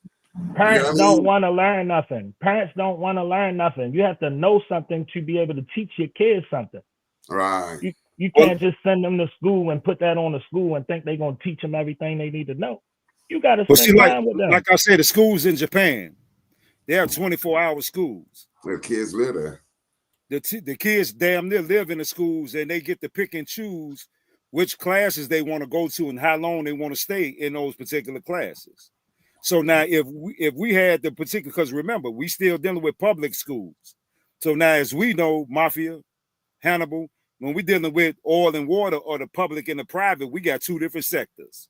Parents don't want to learn nothing. Parents don't want to learn nothing. You have to know something to be able to teach your kids something. Right. You can't just send them to school and put that on the school and think they're going to teach them everything they need to know. You got to spend time with them. Like I said, the schools in Japan, they have 24-hour schools. Where kids live there. The kids damn near live in the schools, and they get to pick and choose which classes they want to go to and how long they want to stay in those particular classes. So now if we had the particular, because remember, we still dealing with public schools. So now, as we know, Mafia, Hannibal, when we're dealing with oil and water or the public and the private, we got 2 different sectors.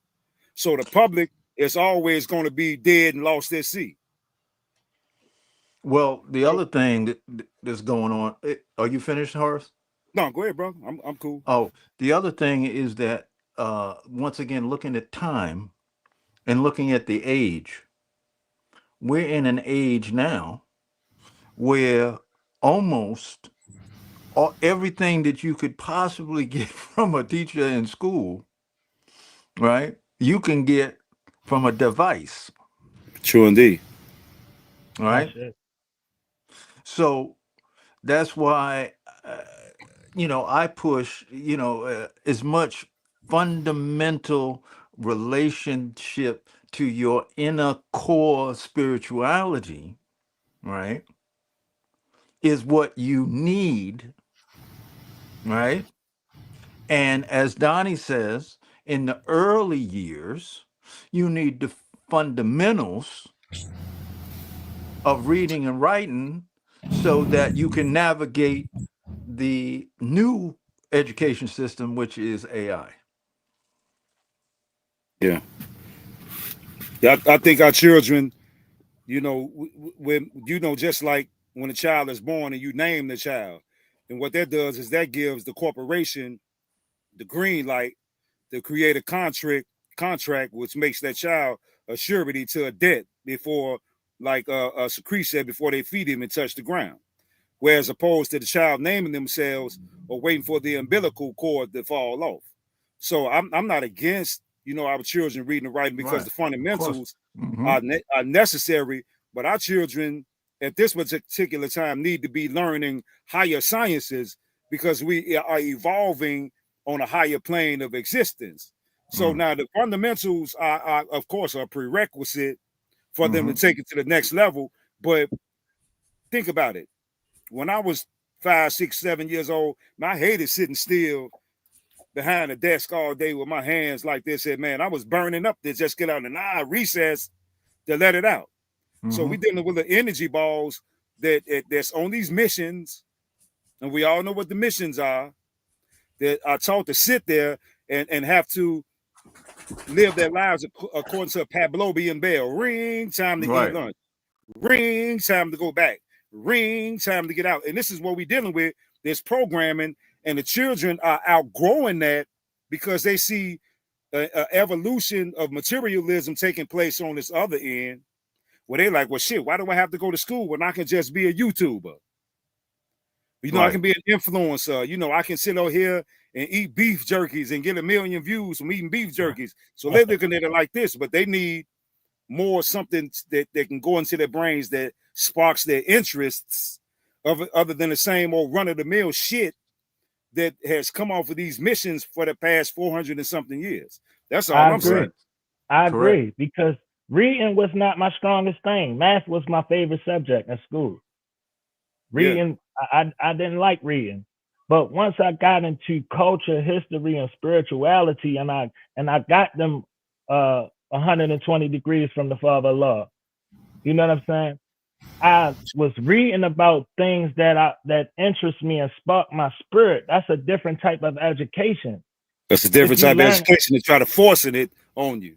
So the public is always going to be dead and lost at sea. Well, the other thing that's going on, are you finished, Horace? No, go ahead, bro. I'm cool. Oh, the other thing is that once again, looking at time and looking at the age, we're in an age now where almost everything that you could possibly get from a teacher in school, right, you can get from a device. True indeed. Right. So that's why, I push, as much fundamental relationship to your inner core spirituality, right, is what you need, right? And as Doni says, in the early years, you need the fundamentals of reading and writing so that you can navigate the new education system, which is AI. Yeah. I think our children, when just like when a child is born and you name the child, and what that does is that gives the corporation the green light to create a contract which makes that child a surety to a debt before, like Secrete said, before they feed him and touch the ground. Whereas opposed to the child naming themselves or waiting for the umbilical cord to fall off. So I'm not against, our children reading and writing because the fundamentals are necessary, but our children at this particular time need to be learning higher sciences because we are evolving on a higher plane of existence. So now the fundamentals are of course, a prerequisite for them to take it to the next level. But think about it. When I was 5, 6, 7 years old, I hated sitting still behind a desk all day with my hands like this. And man, I was burning up to just get out and recess to let it out. So we dealing with the energy balls that's on these missions, and we all know what the missions are, that are taught to sit there and have to live their lives according to a Pavlovian bell. Ring, time to eat lunch. Ring, time to go back. Ring, time to get out. And this is what we're dealing with, this programming, and the children are outgrowing that because they see an evolution of materialism taking place on this other end, where they're like, well, shit, why do I have to go to school when I can just be a YouTuber? You know, I can be an influencer. You know, I can sit out here and eat beef jerkies and get 1 million views from eating beef jerkies. So they're looking at it like this, but they need more something that can go into their brains that sparks their interests other than the same old run-of-the-mill shit that has come off of these missions for the past 400 and something years. That's all I'm saying. I agree, because reading was not my strongest thing. Math was my favorite subject in school. Reading, I didn't like reading. But once I got into culture, history, and spirituality, and I got them 120 degrees from the Father of Law. You know what I'm saying? I was reading about things that interest me and spark my spirit. That's a different type of education. That's a different type of education to try to force it on you.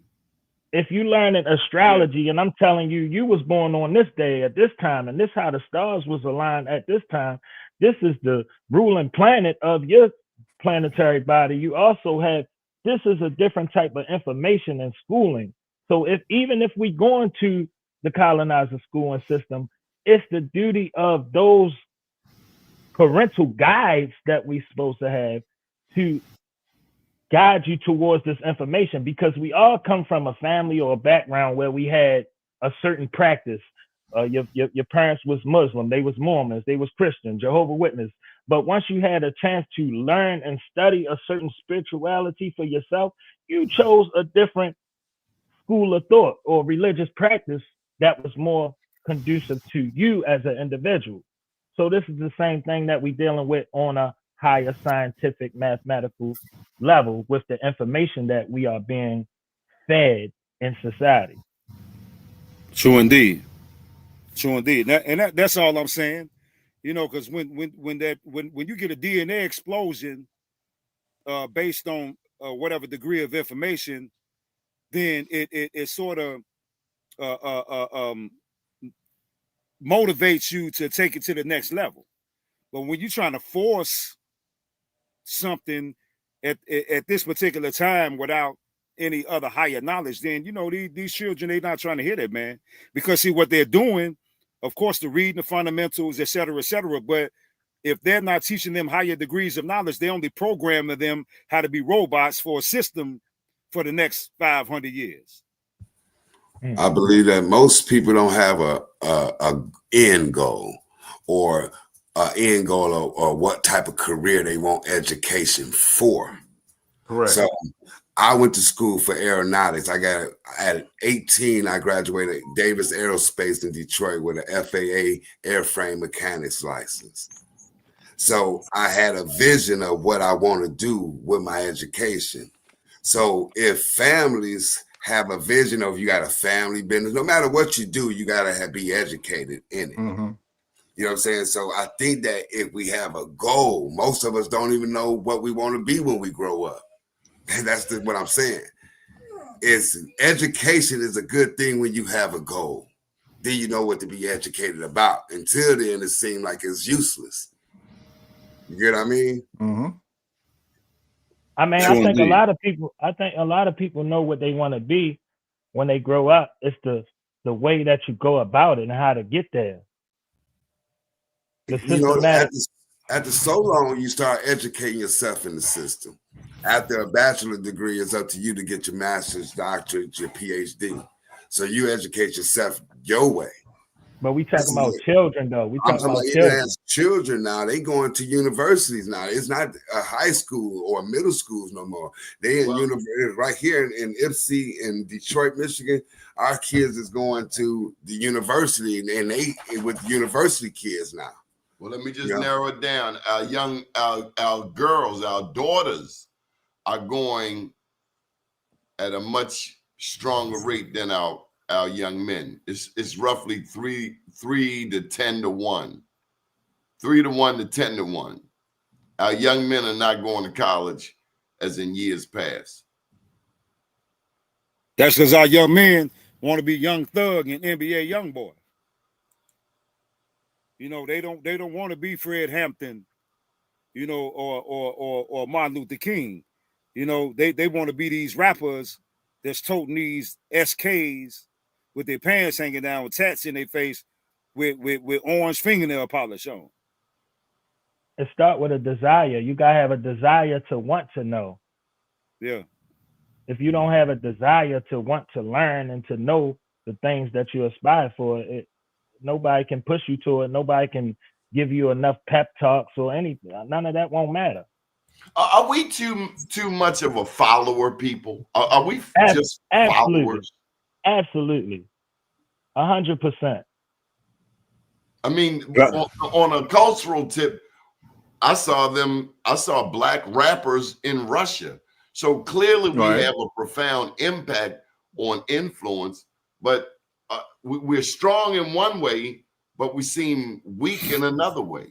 If you learn in astrology, and I'm telling you, you was born on this day at this time, and this how the stars was aligned at this time. This is the ruling planet of your planetary body. You also have, this is a different type of information and schooling. So even if we go into the colonizer schooling system, it's the duty of those parental guides that we're supposed to have to guide you towards this information, because we all come from a family or a background where we had a certain practice. Your parents was Muslim, they was Mormons, they was Christian, Jehovah's Witness. But once you had a chance to learn and study a certain spirituality for yourself, you chose a different school of thought or religious practice that was more conducive to you as an individual. So this is the same thing that we're dealing with on a higher scientific, mathematical level with the information that we are being fed in society. True indeed. True indeed. That's all I'm saying. You know, because when you get a DNA explosion based on whatever degree of information, then it sort of motivates you to take it to the next level. But when you're trying to force something at this particular time without any other higher knowledge, then, you know, these children, they're not trying to hear that, man. Because see what they're doing, of course, the reading, the fundamentals, et cetera, but if they're not teaching them higher degrees of knowledge, they only programming them how to be robots for a system for the next 500 years. I believe that most people don't have a end goal or what type of career they want education for. Correct. So I went to school for aeronautics. At 18, I graduated Davis Aerospace in Detroit with an FAA airframe mechanics license. So I had a vision of what I want to do with my education. So if families have a vision of, you got a family business, no matter what you do, you got to be educated in it. Mm-hmm. You know what I'm saying? So I think that if we have a goal, most of us don't even know what we want to be when we grow up. And that's what I'm saying. Education is a good thing when you have a goal. Then you know what to be educated about. Until then, it seems like it's useless. You get what I mean? Mm-hmm. I mean, I think a lot of people know what they want to be when they grow up. It's the way that you go about it and how to get there. You know, after so long, you start educating yourself in the system. After a bachelor degree, it's up to you to get your master's, doctorate, your PhD. So you educate yourself your way. But we talking about children, though. We talking about children now. They going to universities now. It's not a high school or middle schools no more. They in university right here in Ypsi in Detroit, Michigan. Our kids is going to the university, and they with university kids now. Well, let me just narrow it down. Our girls, our daughters are going at a much stronger rate than our young men. It's roughly 3 to 10 to 1. 3 to 1 to 10 to 1. Our young men are not going to college as in years past. That's because our young men want to be young thug and NBA young boy. You know, they don't want to be Fred Hampton, you know, or Martin Luther King. You know, they want to be these rappers that's toting these SKs with their pants hanging down with tats in their face with orange fingernail polish on. It start with a desire. You gotta have a desire to want to know. Yeah. If you don't have a desire to want to learn and to know the things that you aspire for, nobody can push you to it. Nobody can give you enough pep talks or anything. None of that won't matter. Are we too much of a follower people? Are we just followers? Absolutely. 100%. I mean, on a cultural tip, I saw black rappers in Russia. So clearly we have a profound impact on influence, but we're strong in one way, but we seem weak in another way.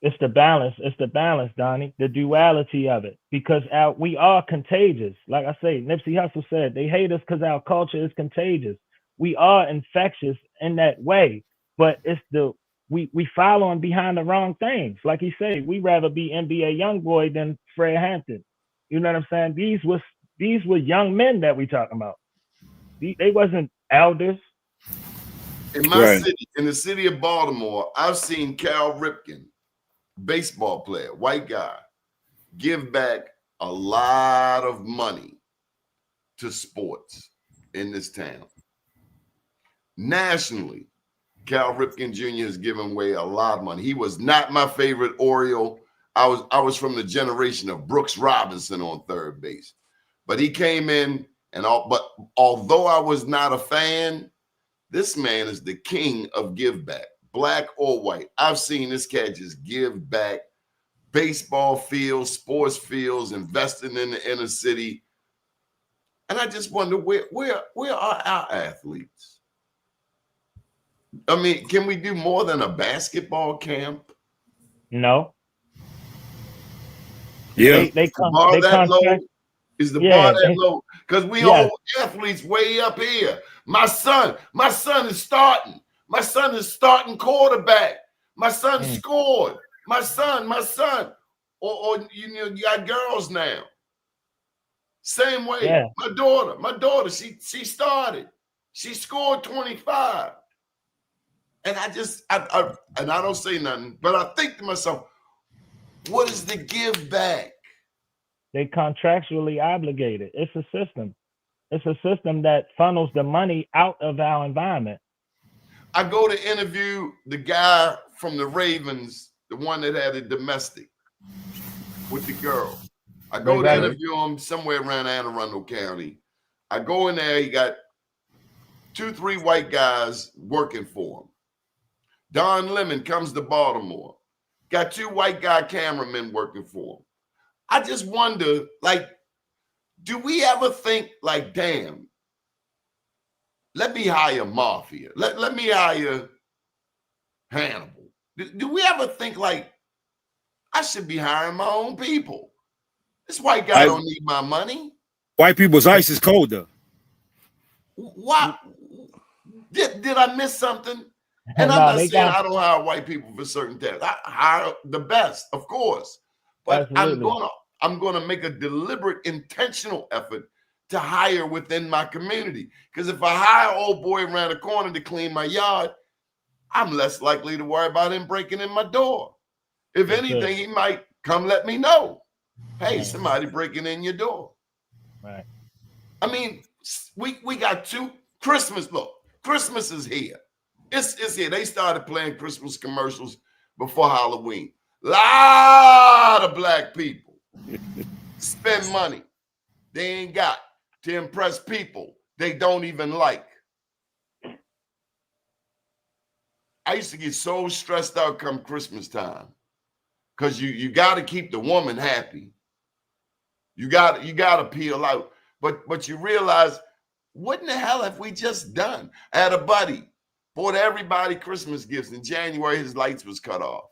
It's the balance. It's the balance, Donnie, the duality of it, because we are contagious. Like I say, Nipsey Hussle said, they hate us because our culture is contagious. We are infectious in that way, but it's we following behind the wrong things. Like he said, we rather be NBA young boy than Fred Hampton. You know what I'm saying? These were young men that we talking about. They wasn't elders. In my city, in the city of Baltimore, I've seen Cal Ripken, baseball player, white guy, give back a lot of money to sports in this town. Nationally, Cal Ripken Jr. has given away a lot of money. He was not my favorite Oriole. I was from the generation of Brooks Robinson on third base, but he came in but although I was not a fan, this man is the king of give back, black or white. I've seen this cat just give back baseball fields, sports fields, investing in the inner city. And I just wonder where are our athletes? I mean, can we do more than a basketball camp? No. Yeah. They bar that low? Is the bar that low? Because we hold athletes way up here. My son is starting. My son is starting quarterback. My son scored. My son. Or you know, you got girls now. Same way. Yeah. My daughter, she started. She scored 25. And I don't say nothing, but I think to myself, what is the give back? They contractually obligated. It's a system. It's a system that funnels the money out of our environment. I go to interview the guy from the Ravens, the one that had a domestic with the girl. I go to interview him somewhere around Anne Arundel County. I go in there, he got 2-3 white guys working for him. Don Lemon comes to Baltimore. Got 2 white guy cameramen working for him. I just wonder, like, do we ever think, like, damn, let me hire Mafia. Let me hire Hannibal. Do we ever think, like, I should be hiring my own people? This white guy don't need my money. White people's ice is colder. What? Did I miss something? And I'm not saying I don't hire white people for certain tasks. I hire the best, of course. But absolutely. I'm gonna make a deliberate, intentional effort to hire within my community. Because if I hire an old boy around the corner to clean my yard, I'm less likely to worry about him breaking in my door. If anything, he might come let me know. Hey, somebody breaking in your door. Right. I mean, we got 2 Christmas. Look, Christmas is here. It's here. They started playing Christmas commercials before Halloween. Lot of black people spend money they ain't got to impress people they don't even like. I used to get so stressed out come Christmas time because you got to keep the woman happy. You got to peel out. But you realize, what in the hell have we just done? I had a buddy bought everybody Christmas gifts. In January, his lights was cut off.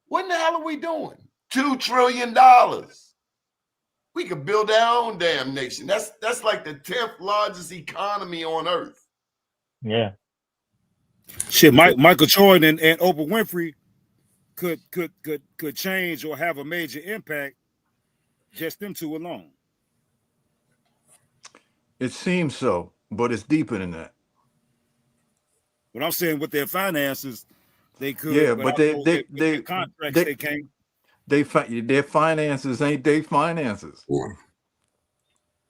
What in the hell are we doing? $2 trillion. We could build our own damn nation. That's like the 10th largest economy on earth. Yeah. Shit, Michael Jordan and Oprah Winfrey could change or have a major impact. Just them two alone. It seems so, but it's deeper than that. But I'm saying with their finances, they could. Yeah, but their contracts they can't. Their finances ain't their finances.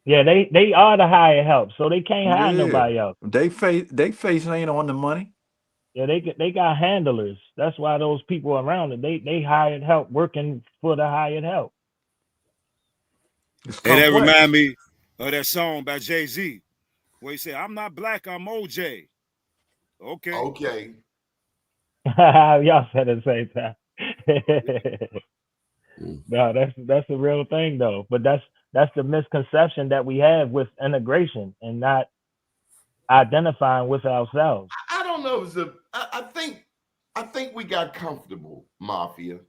Yeah, they are the hired help, so they can't hire nobody else. They face ain't on the money. Yeah, they got handlers. That's why those people around it, they hired help working for the hired help. And that remind me of that song by Jay-Z, where he said, "I'm not black, I'm OJ." Okay. Y'all said it the same time. No, that's a real thing though. But that's the misconception that we have with integration and not identifying with ourselves. I don't know if it's I think we got comfortable, Mafia.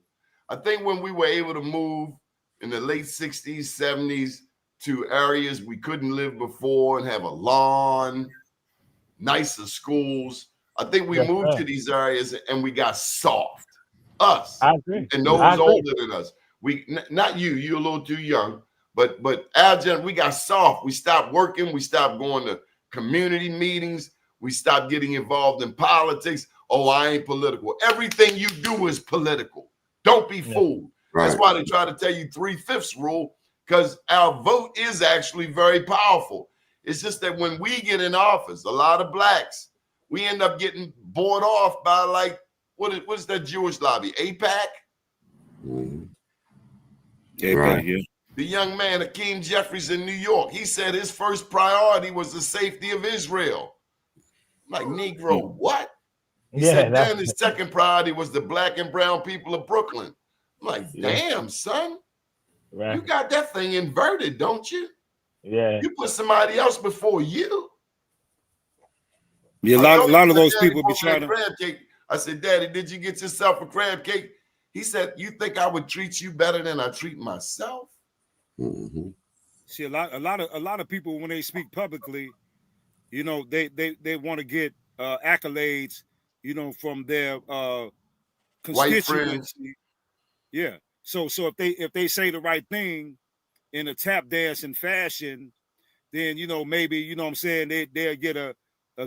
I think when we were able to move in the late 60s, 70s to areas we couldn't live before and have a lawn, nicer schools, I think we moved to these areas and we got soft. Us. I agree. And those older than us. Not you're a little too young, but our generation, we got soft. We stopped working. We stopped going to community meetings. We stopped getting involved in politics. Oh, I ain't political. Everything you do is political. Don't be fooled. Right. That's why they try to tell you 3/5 rule, because our vote is actually very powerful. It's just that when we get in office, a lot of blacks, we end up getting bought off by like, what's that Jewish lobby? AIPAC? Right. Yeah. The young man, Hakeem Jeffries in New York, he said his first priority was the safety of Israel. I'm like, Negro, what? He said then his second priority was the black and brown people of Brooklyn. I'm like, damn, son. Right. You got that thing inverted, don't you? Yeah. You put somebody else before you. Yeah, a lot of those people be trying to. Crab cake. I said, Daddy, did you get yourself a crab cake? He said, you think I would treat you better than I treat myself? Mm-hmm. See, a lot of people, when they speak publicly, you know, they want to get accolades, you know, from their constituency. Yeah. So if they say the right thing in a tap dancing fashion, then, you know, maybe, you know what I'm saying, they'll get a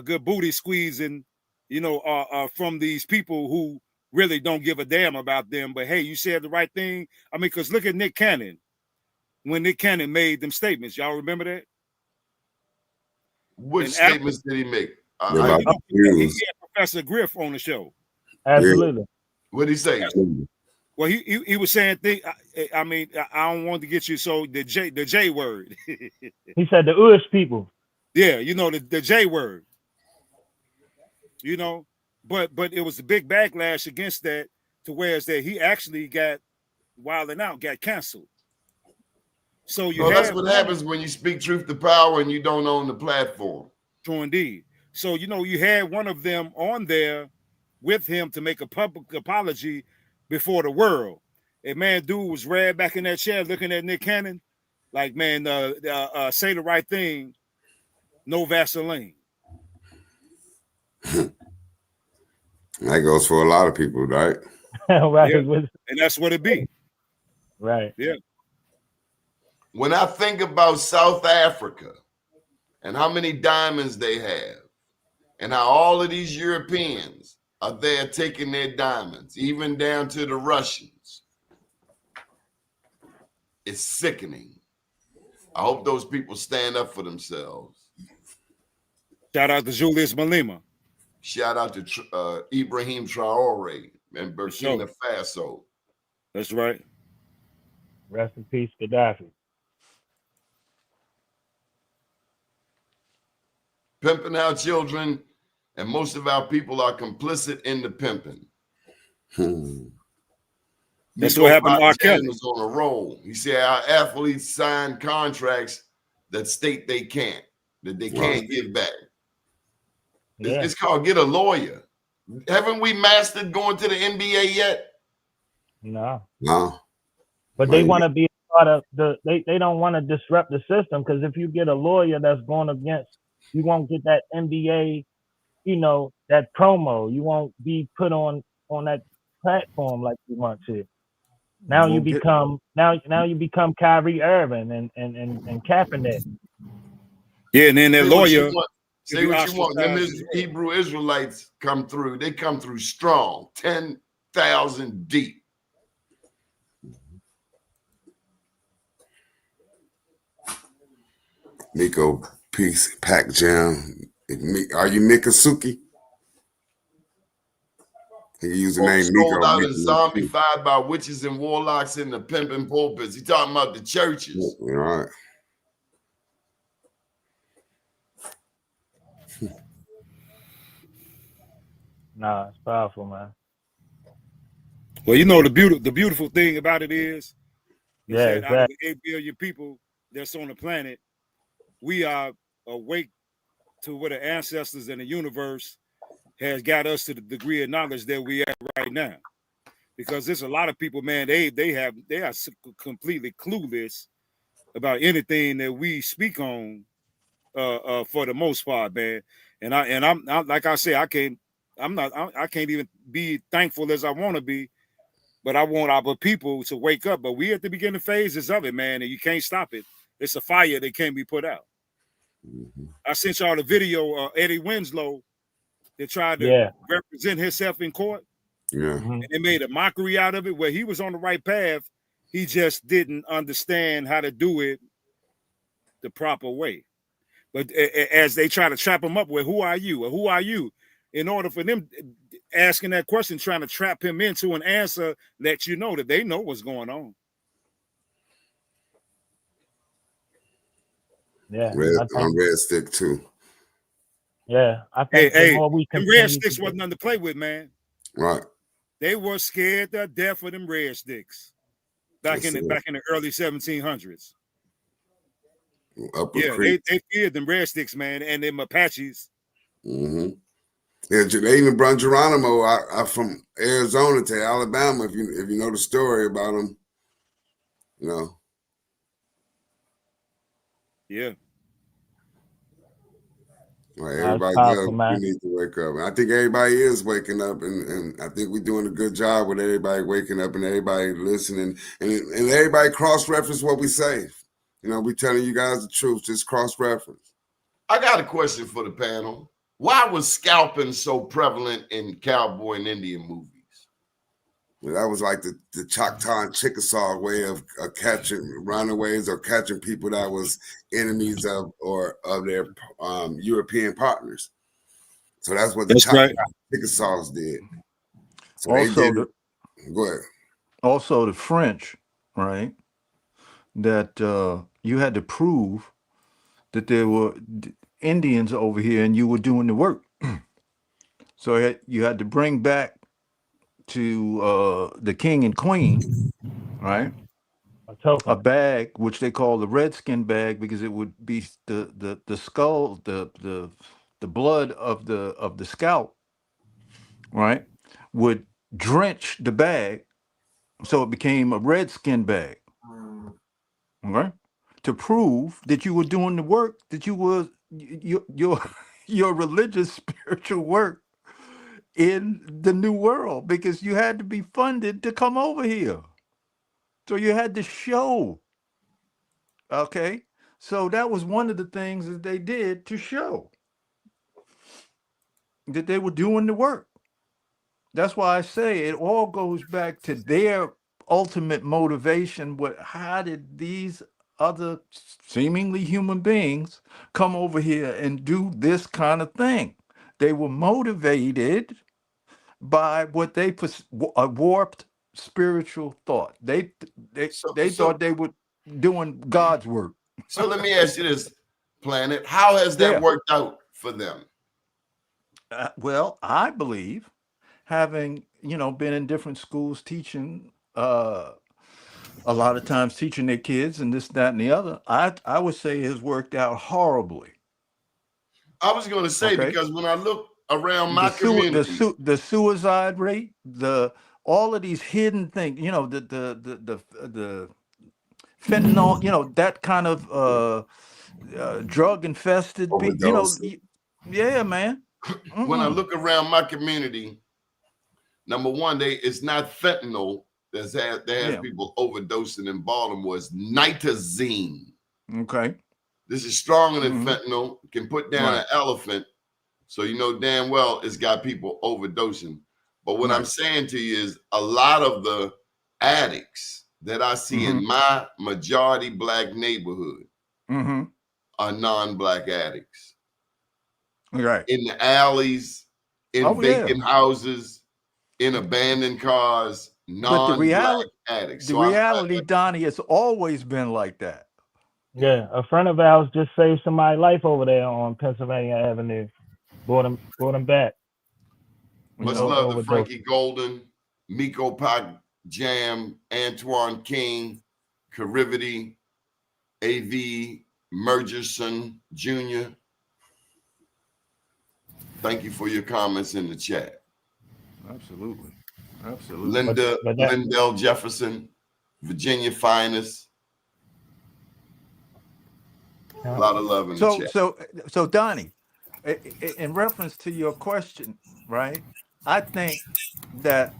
good booty squeezing, you know, from these people who really don't give a damn about them. But hey, you said the right thing. I mean, because look at Nick Cannon. When Nick Cannon made them statements, y'all remember that? Which statements did he make? He had Professor Griff on the show. Absolutely. Yeah. What did he say? Well, he was saying things. I mean, I don't want to get you so the J word. He said the Uish people. Yeah, you know, the J word. You know, but it was a big backlash against that, to whereas that he actually got wilding out, got canceled. So that's what happens when you speak truth to power and you don't own the platform. True indeed. So, you know, you had one of them on there with him to make a public apology before the world. And man, dude was red back in that chair looking at Nick Cannon like, man, say the right thing, no Vaseline. That goes for a lot of people, right? Right. Yeah. And that's what it be. Right. Yeah. When I think about South Africa and how many diamonds they have and how all of these Europeans are there taking their diamonds, even down to the Russians, it's sickening. I hope those people stand up for themselves. Shout out to Julius Malema. Shout out to Ibrahim Traore and Burkina Faso. That's right. Rest in peace, Gaddafi. Pimping our children, and most of our people are complicit in the pimping. That's what happened to R. Kelly. Was on a roll. He said our athletes sign contracts that state they can't give back. Yeah. It's called get a lawyer. Haven't we mastered going to the NBA yet? No. No. But they want to be part of they don't want to disrupt the system, because if you get a lawyer that's going against, you won't get that NBA, that promo. You won't be put on that platform like you want to. Now you become Kyrie Irving and Kaepernick. Yeah, and then that lawyer. Say what you want. Them Hebrew Israelites come through. They come through strong, 10,000 deep. Nico, peace, Pac Jam. Are you Mikasuki? He used the name Nico. Sold out and zombified by witches and warlocks in the pimping pulpits. He talking about the churches. All right. Nah, it's powerful, man. Well, the beautiful thing about it is that exactly. out of the 8 billion people that's on the planet, we are awake to what the ancestors in the universe has got us to the degree of knowledge that we are right now. Because there's a lot of people, man, they are completely clueless about anything that we speak on for the most part, man. And I'm like I say, I can't even be thankful as I want to be, but I want our people to wake up. But we at the beginning phases of it, man, and you can't stop it. It's a fire that can't be put out. Mm-hmm. I sent y'all the video of Eddie Winslow that tried to represent himself in court. Yeah. And they made a mockery out of it where he was on the right path. He just didn't understand how to do it the proper way. But as they try to trap him up with, who are you? Or who are you? In order for them asking that question, trying to trap him into an answer that that they know what's going on. Yeah. Red Stick too. Yeah. I think the more we them red sticks wasn't nothing to play with, man. Right. They were scared to death of them red sticks back in the early 1700s. They feared them red sticks, man, and them Apaches. Mm-hmm. Yeah, they even brought Geronimo out from Arizona to Alabama. If you know the story about him, Yeah. Right, everybody does. We need to wake up, and I think everybody is waking up, and I think we're doing a good job with everybody waking up and everybody listening, and everybody cross-reference what we say. We telling you guys the truth, just cross-reference. I got a question for the panel. Why was scalping so prevalent in cowboy and Indian movies? Well, that was like the Choctaw and Chickasaw way of catching runaways or catching people that was enemies of their European partners. So that's what the Choctaw and Chickasaws did. So go ahead. Also, the French, right? That you had to prove that there were Indians over here and you were doing the work. So you had to bring back to the king and queen, right? A bag, which they call the redskin bag, because it would be the skull, the blood of the scalp, right, would drench the bag, so it became a redskin bag, right? To prove that you were doing the work, that you were your religious spiritual work in the new world, because you had to be funded to come over here. So you had to show. Okay. So that was one of the things that they did to show that they were doing the work. That's why I say it all goes back to their ultimate motivation. How did these other seemingly human beings come over here and do this kind of thing? They were motivated by what they a warped spiritual thought. They thought they were doing God's work. So let me ask you this, Planet. How has that worked out for them? Well, I believe, having been in different schools teaching a lot of times teaching their kids and this, that, and the other, I would say has worked out horribly. I was going to say, Okay. because when I look around my community, the suicide rate, all of these hidden things, you know, the fentanyl, you know, that kind of drug infested, you know, yeah, man. When I look around my community, number one, it's not fentanyl that has people overdosing in Baltimore. It's nitazine. Okay. This is stronger than fentanyl. Can put down an elephant. So you know damn well it's got people overdosing. But what I'm saying to you is a lot of the addicts that I see in my majority Black neighborhood are non-Black addicts. Right. In the alleys, in vacant houses, in abandoned cars, non-Black addicts. The reality, Donnie, has always been like that. Yeah, a friend of ours just saved somebody's life over there on Pennsylvania Avenue. Brought him back. Much love to Frankie Golden, Miko Pac Jam, Antoine King, Carivity, A.V. Murgerson Jr. Thank you for your comments in the chat. Absolutely. Absolutely. Lindell Jefferson, Virginia Finest. A lot of love in the chat. So Donnie, in reference to your question, right? I think that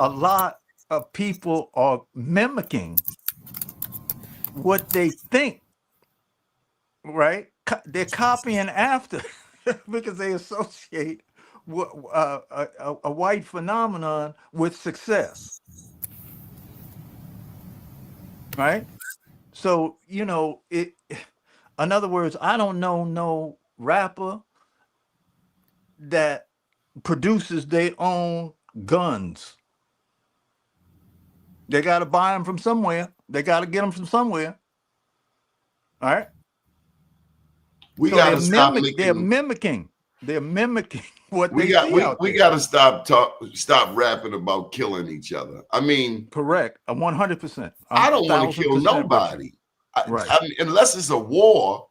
a lot of people are mimicking what they think, right? They're copying after because they associate a white phenomenon with success, right? So, you know, in other words, I don't know no rapper that produces their own guns. They got to buy them from somewhere. They got to get them from somewhere. All right. We got to stop They're mimicking what we they got. see We, out we there. got to stop rapping about killing each other. I mean, correct. 100%. I don't want to kill nobody. I mean, unless it's a war,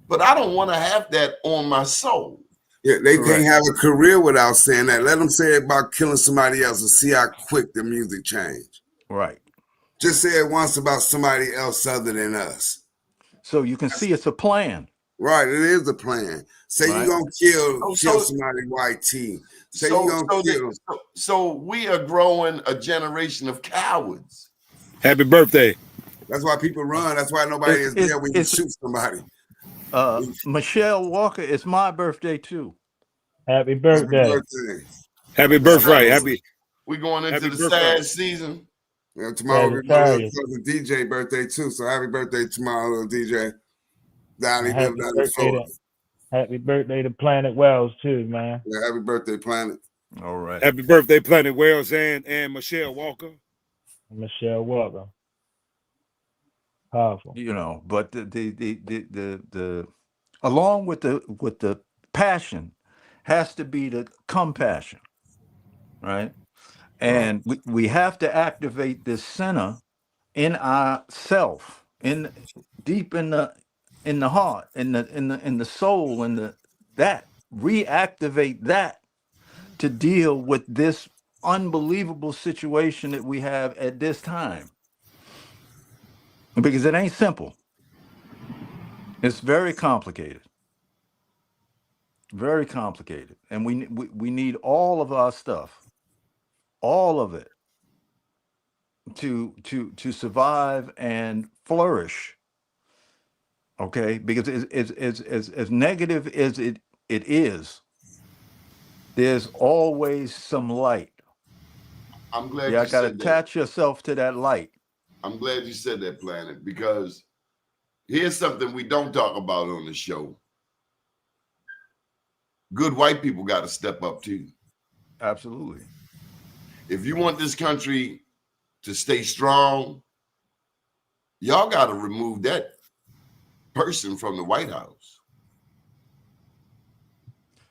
but I don't want to have that on my soul. Yeah, they can't have a career without saying that. Let them say it about killing somebody else and see how quick the music change. Right. Just say it once about somebody else other than us. So you can see it's a plan. Right, it is a plan. Say you're gonna kill somebody white tea. Say you're gonna kill. So we are growing a generation of cowards. Happy birthday. That's why people run. That's why nobody is there when you shoot somebody. Michelle Walker, it's my birthday too. Happy birthday. Happy birthday. Happy. We going into the sad season. Yeah, tomorrow we're going to DJ birthday too. So happy birthday tomorrow, little DJ. Happy birthday to Planet Wells too, man. Yeah, happy birthday, Planet. All right. Happy birthday, Planet Wells and Michelle Walker. Michelle Walker. Powerful. You know, but the along with the passion has to be the compassion, right? And we have to activate this center in ourself, deep in the heart, in the soul, that reactivate that to deal with this unbelievable situation that we have at this time. Because it ain't simple. It's very complicated. Very complicated. And we need all of our stuff, all of it, to survive and flourish. Okay? Because as negative as it is, there's always some light. I'm glad you got to attach yourself to that light. I'm glad you said that, Planet, because here's something we don't talk about on the show. Good white people got to step up too. Absolutely. If you want this country to stay strong, y'all got to remove that person from the White House.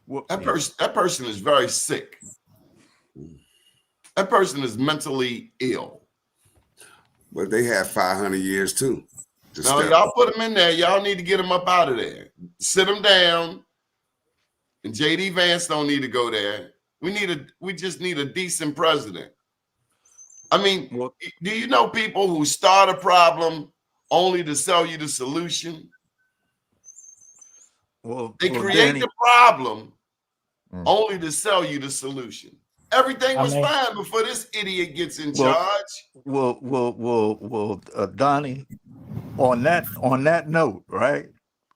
Well, that person is very sick. That person is mentally ill. But they had 500 years too. No, y'all put them in there. Y'all need to get them up out of there. Sit them down. And J.D. Vance don't need to go there. We just need a decent president. I mean, do you know people who start a problem only to sell you the solution? Well, they create the problem only to sell you the solution. Everything was fine before this idiot gets in charge. Donnie, on that note, right?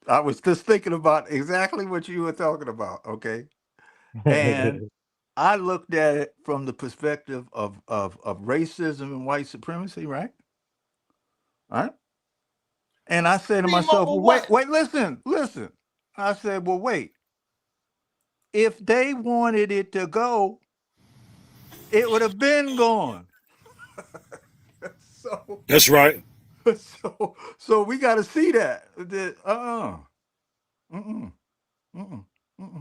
I was just thinking about exactly what you were talking about, okay? And I looked at it from the perspective of racism and white supremacy, right? All right. And I said to myself, well, wait, listen. I said, well, wait. If they wanted it to go, it would have been gone. So that's right. So we got to see that.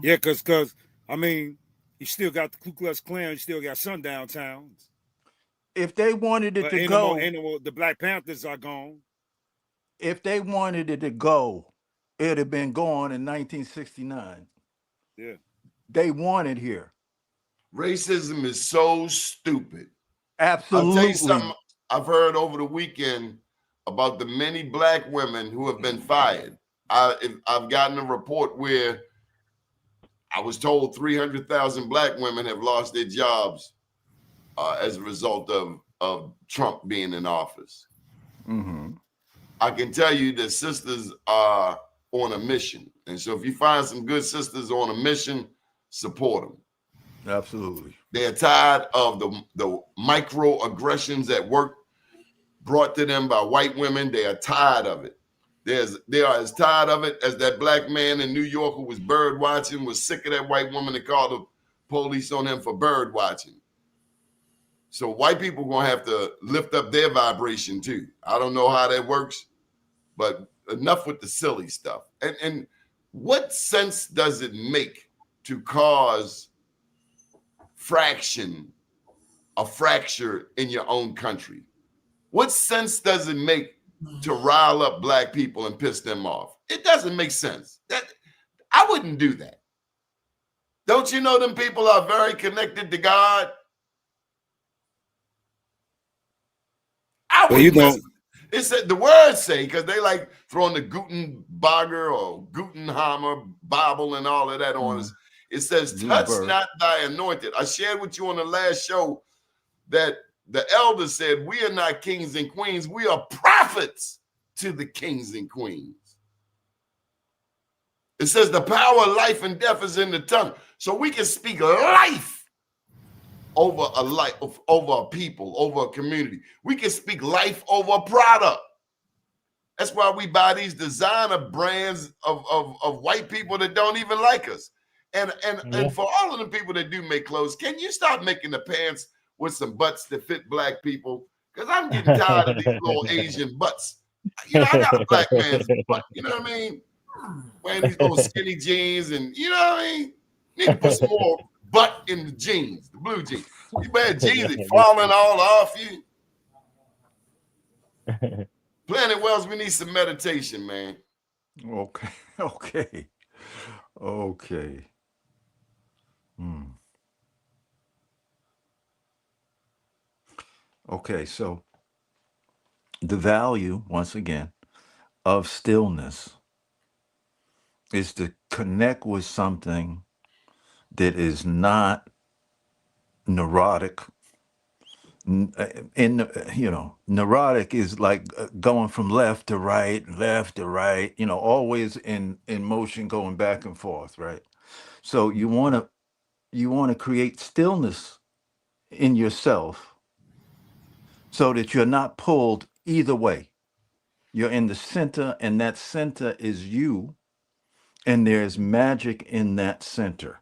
Yeah, because I mean, you still got the Ku Klux Klan, you still got sundown towns. If they wanted it to go, the Black Panthers are gone. If they wanted it to go, it'd have been gone in 1969. Yeah. They want it here. Racism is so stupid. Absolutely. I'll tell you something I've heard over the weekend about the many Black women who have been fired. I've gotten a report where I was told 300,000 Black women have lost their jobs as a result of Trump being in office. Mm-hmm. I can tell you that sisters are on a mission. And so if you find some good sisters on a mission, support them. Absolutely. They're tired of the microaggressions at work brought to them by white women. They are tired of it. They are as tired of it as that Black man in New York who was bird watching, was sick of that white woman that called the police on him for bird watching. So white people are going to have to lift up their vibration too. I don't know how that works, but enough with the silly stuff. And what sense does it make to cause a fracture in your own country? What sense does it make to rile up Black people and piss them off? It doesn't make sense. I wouldn't do that. Don't you know them people are very connected to God? Well, you know, it said the words say, because they like throwing the Gutenberger or Gutenhammer Bible and all of that on us. It says, touch not thy anointed. I shared with you on the last show that the elders said, we are not kings and queens. We are prophets to the kings and queens. It says the power of life and death is in the tongue. So we can speak life over a people, over a community. We can speak life over a product. That's why we buy these designer brands of white people that don't even like us. And for all of the people that do make clothes, can you start making the pants with some butts that fit Black people? Because I'm getting tired of these little Asian butts. You know, I got a Black man's butt. You know what I mean? Wearing these little skinny jeans, and you know what I mean? Need to put some more butt in the jeans, the blue jeans. You bad jeans are falling all off you. Planet Wells, we need some meditation, man. Okay. Okay, so the value, once again, of stillness is to connect with something that is not neurotic. Neurotic is like going from left to right, always in motion, going back and forth, right? So you want to create stillness in yourself so that you're not pulled either way. You're in the center, and that center is you, and there's magic in that center.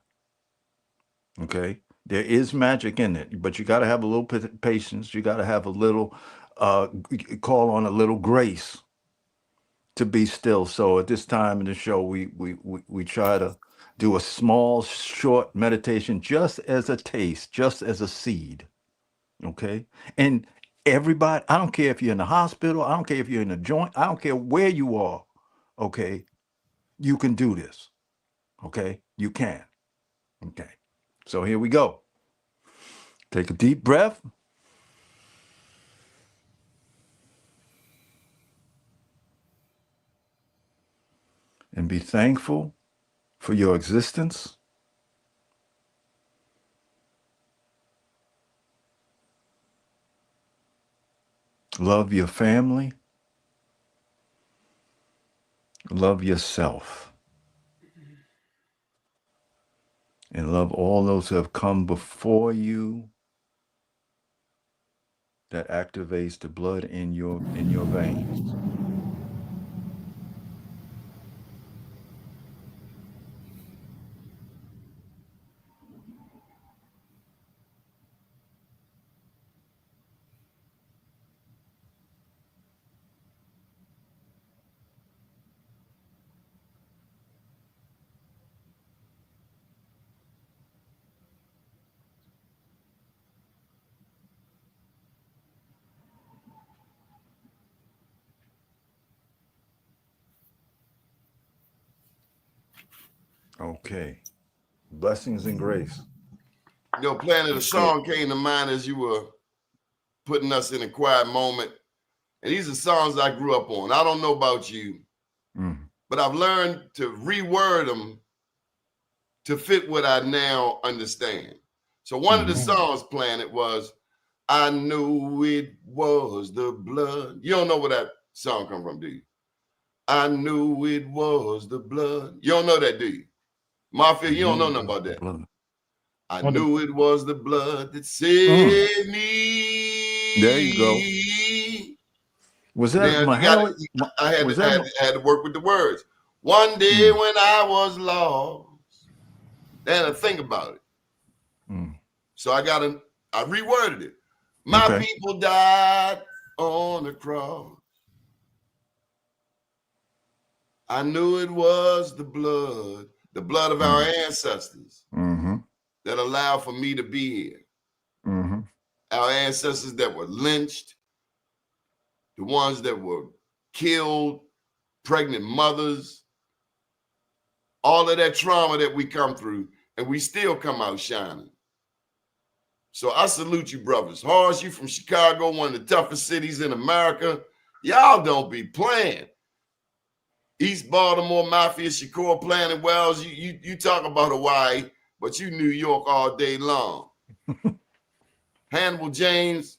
Okay? There is magic in it, but you got to have a little patience. You got to have a little, call on a little grace to be still. So at this time in the show, we try to do a small, short meditation, just as a taste, just as a seed. Okay? And Everybody, I don't care if you're in the hospital, I don't care if you're in a joint, I don't care where you are, okay? You can do this, okay? You can, okay? So here we go. Take a deep breath. And be thankful for your existence. Love your family. Love yourself. And love all those who have come before you. That activates the blood in your veins. Okay. Blessings and grace. Planet, a song came to mind as you were putting us in a quiet moment. And these are songs I grew up on. I don't know about you, but I've learned to reword them to fit what I now understand. So one of the songs, Planet, was I Knew It Was the Blood. You don't know where that song come from, do you? I knew it was the blood. You don't know that, do you? Mafia, you don't know nothing about that. I knew it was the blood that saved me. There you go. Was that now, I had to work with the words. One day when I was lost. Then think about it. So I reworded it. My people died on the cross. I knew it was the blood of our ancestors that allowed for me to be here. Our ancestors that were lynched, the ones that were killed, pregnant mothers, all of that trauma that we come through, and we still come out shining. So I salute you, brothers. Horace, you from Chicago, one of the toughest cities in America. Y'all don't be playing. East Baltimore Mafia, Shakur, Planet Wells, you talk about Hawaii, but you New York all day long. Hannibal James,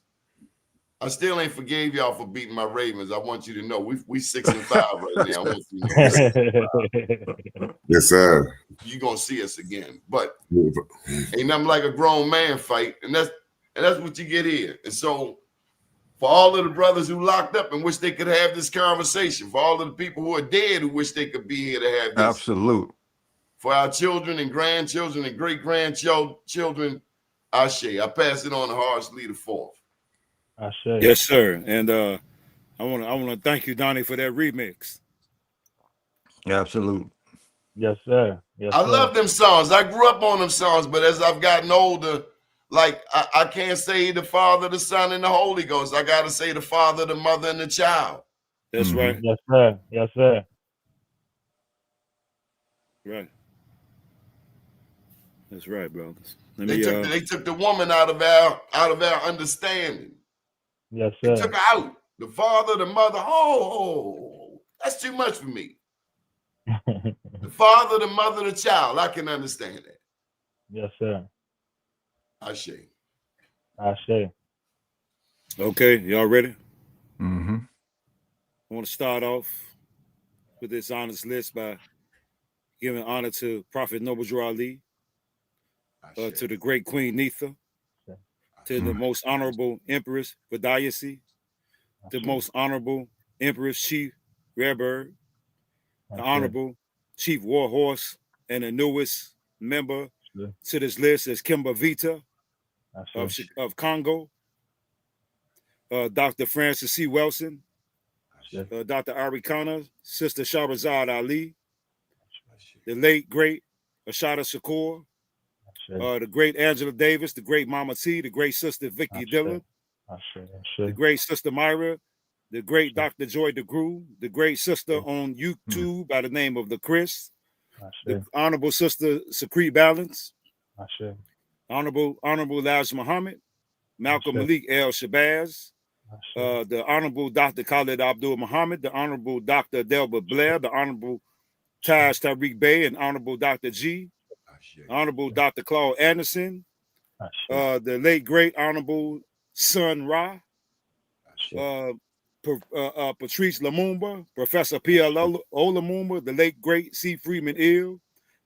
I still ain't forgave y'all for beating my Ravens. I want you to know we 6-5 right now. I want you to know. Yes, sir. You're gonna see us again. But ain't nothing like a grown man fight, and that's what you get here. And so for all of the brothers who locked up and wish they could have this conversation, for all of the people who are dead who wish they could be here to have this. Absolute. For our children and grandchildren and great-grandchildren, Ashe. I pass it on to Horace Lee IV. Ashe. Yes, sir. And I want to thank you, Donnie, for that remix. Absolute. Yes, sir. Yes, I sir. love them songs. I grew up on them songs, but as I've gotten older, like I can't say the Father, the Son, and the Holy Ghost. I got to say the Father, the Mother, and the Child. That's right. Yes, sir. Yes, sir. Right. That's right, brothers. They took the woman out of our understanding. Yes, sir. They took her out. The Father, the Mother. Oh, that's too much for me. The Father, the Mother, the Child. I can understand that. Yes, sir. Ashe. Ashe. Okay, y'all ready? Mm-hmm. I want to start off with this honors list by giving honor to Prophet Noble Drew Ali, to the great Queen Neitha, to the most honorable Empress Vidayasi, the most honorable Empress Chief Redbird, the honorable Chief Warhorse, and the newest member to this list is Kimba Vita of Congo, Dr. Francis C. Wilson, Dr. Arikana, Sister Shahrazad Ali, the late, great Ashada Shakur, the great Angela Davis, the great Mama T, the great Sister Vicky Dillon, the great Sister Myra, the great Dr. Joy DeGrew, the great sister on YouTube by the name of the Chris, the Honorable Sister Secrete Balance, Honorable Elijah Muhammad, Malcolm Malik El Shabazz, the Honorable Dr. Khalid Abdul Muhammad, the Honorable Dr. Delbert Blair, the Honorable Taj Tariq Bey, and Honorable Dr. G, Honorable Dr. Claude Anderson, the late great Honorable Sun Ra, Patrice Lumumba, Professor P.L. Lumumba, the late great C. Freeman Ill,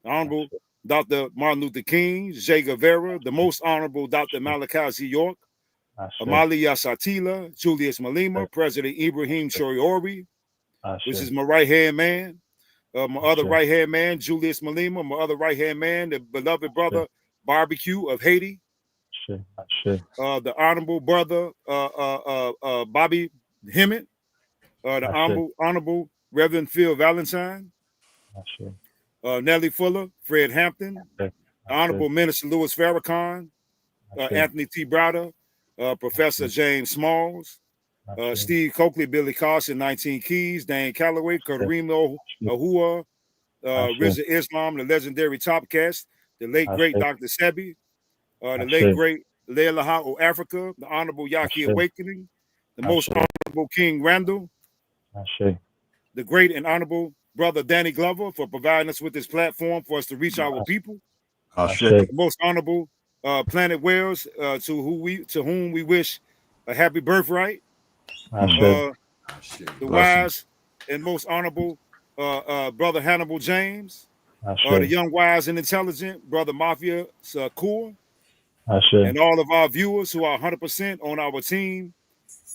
the Honorable Dr. Martin Luther King, Che Guevara, the most Honorable Dr. Malachi Z. York, Amalia Satila, Julius Malema, President Ibrahim Traore, which is my right-hand man, my other right-hand man, Julius Malema, my other right-hand man, the beloved brother, Barbecue of Haiti, the honorable brother, Bobby Hemmett, the honorable Reverend Phil Valentine, Nellie Fuller, Fred Hampton, Honorable Minister Louis Farrakhan, Anthony T. Browder, Professor James Smalls, Steve Coakley, Billy Carson, 19 Keys, Dan Calloway, Kareem Ahua, Rizza Islam, the legendary Topcast, the late great Dr. Sebi, the late great Leila Ha Africa, the Honorable Yaki Awakening, the most honorable King Randall, the great and honorable brother Doni Glover for providing us with this platform for us to reach our people. The most honorable Planet Wells, to whom we wish a happy birthright. The wise and most honorable brother Hannibal James, the young, wise, and intelligent brother Mafia Sakur, and all of our viewers who are 100% on our team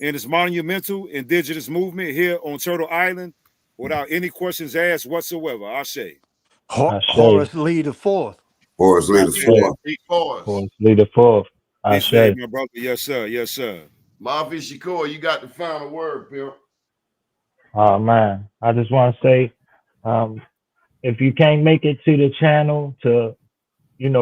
in this monumental indigenous movement here on Turtle Island, without any questions asked whatsoever. Ashe. Horace Lee the Fourth. Horace Lee the Fourth. Horace Lee the Fourth. Peace, my brother. Yes, sir. Yes, sir. Mafia Shakur, you got the final word, Bill. Oh man, I just want to say, if you can't make it to the channel to,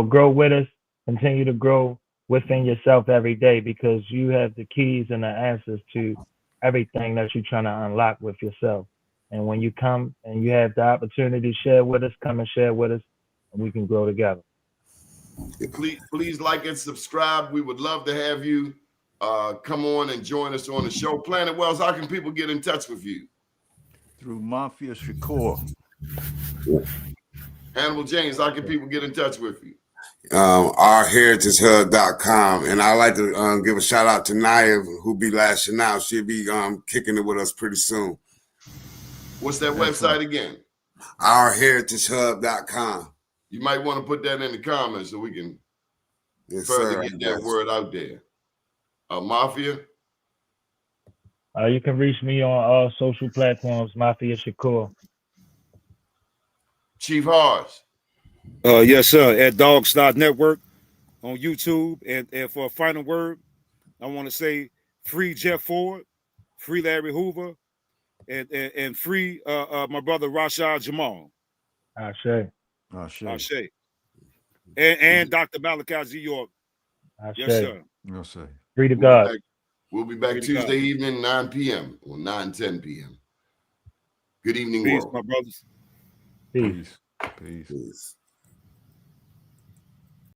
grow with us, continue to grow within yourself every day, because you have the keys and the answers to everything that you're trying to unlock with yourself. And when you come and you have the opportunity to share with us, come and share with us, and we can grow together. Please like and subscribe. We would love to have you come on and join us on the show. Planet Wells, how can people get in touch with you? Through Mafia Shakur. Hannibal James, how can people get in touch with you? OurHeritageHub.com. And I'd like to give a shout out to Naya, who be lashing out. She'll be kicking it with us pretty soon. What's that website again? OurHeritageHub.com. You might want to put that in the comments so we can further get that word out there. Mafia? You can reach me on all social platforms, Mafia Shakur. Chief Hars. Yes, sir. At Dog Network on YouTube. And for a final word, I want to say free Jeff Ford, free Larry Hoover, and free my brother Rashad Jamal. Ashe. And Dr. Malachi Z. York. Yes, sir. Yes, sir. Free to God. We'll be back Tuesday evening, 9 p.m. or 9:10 p.m. Good evening, Peace, world. my brothers. Peace. Peace.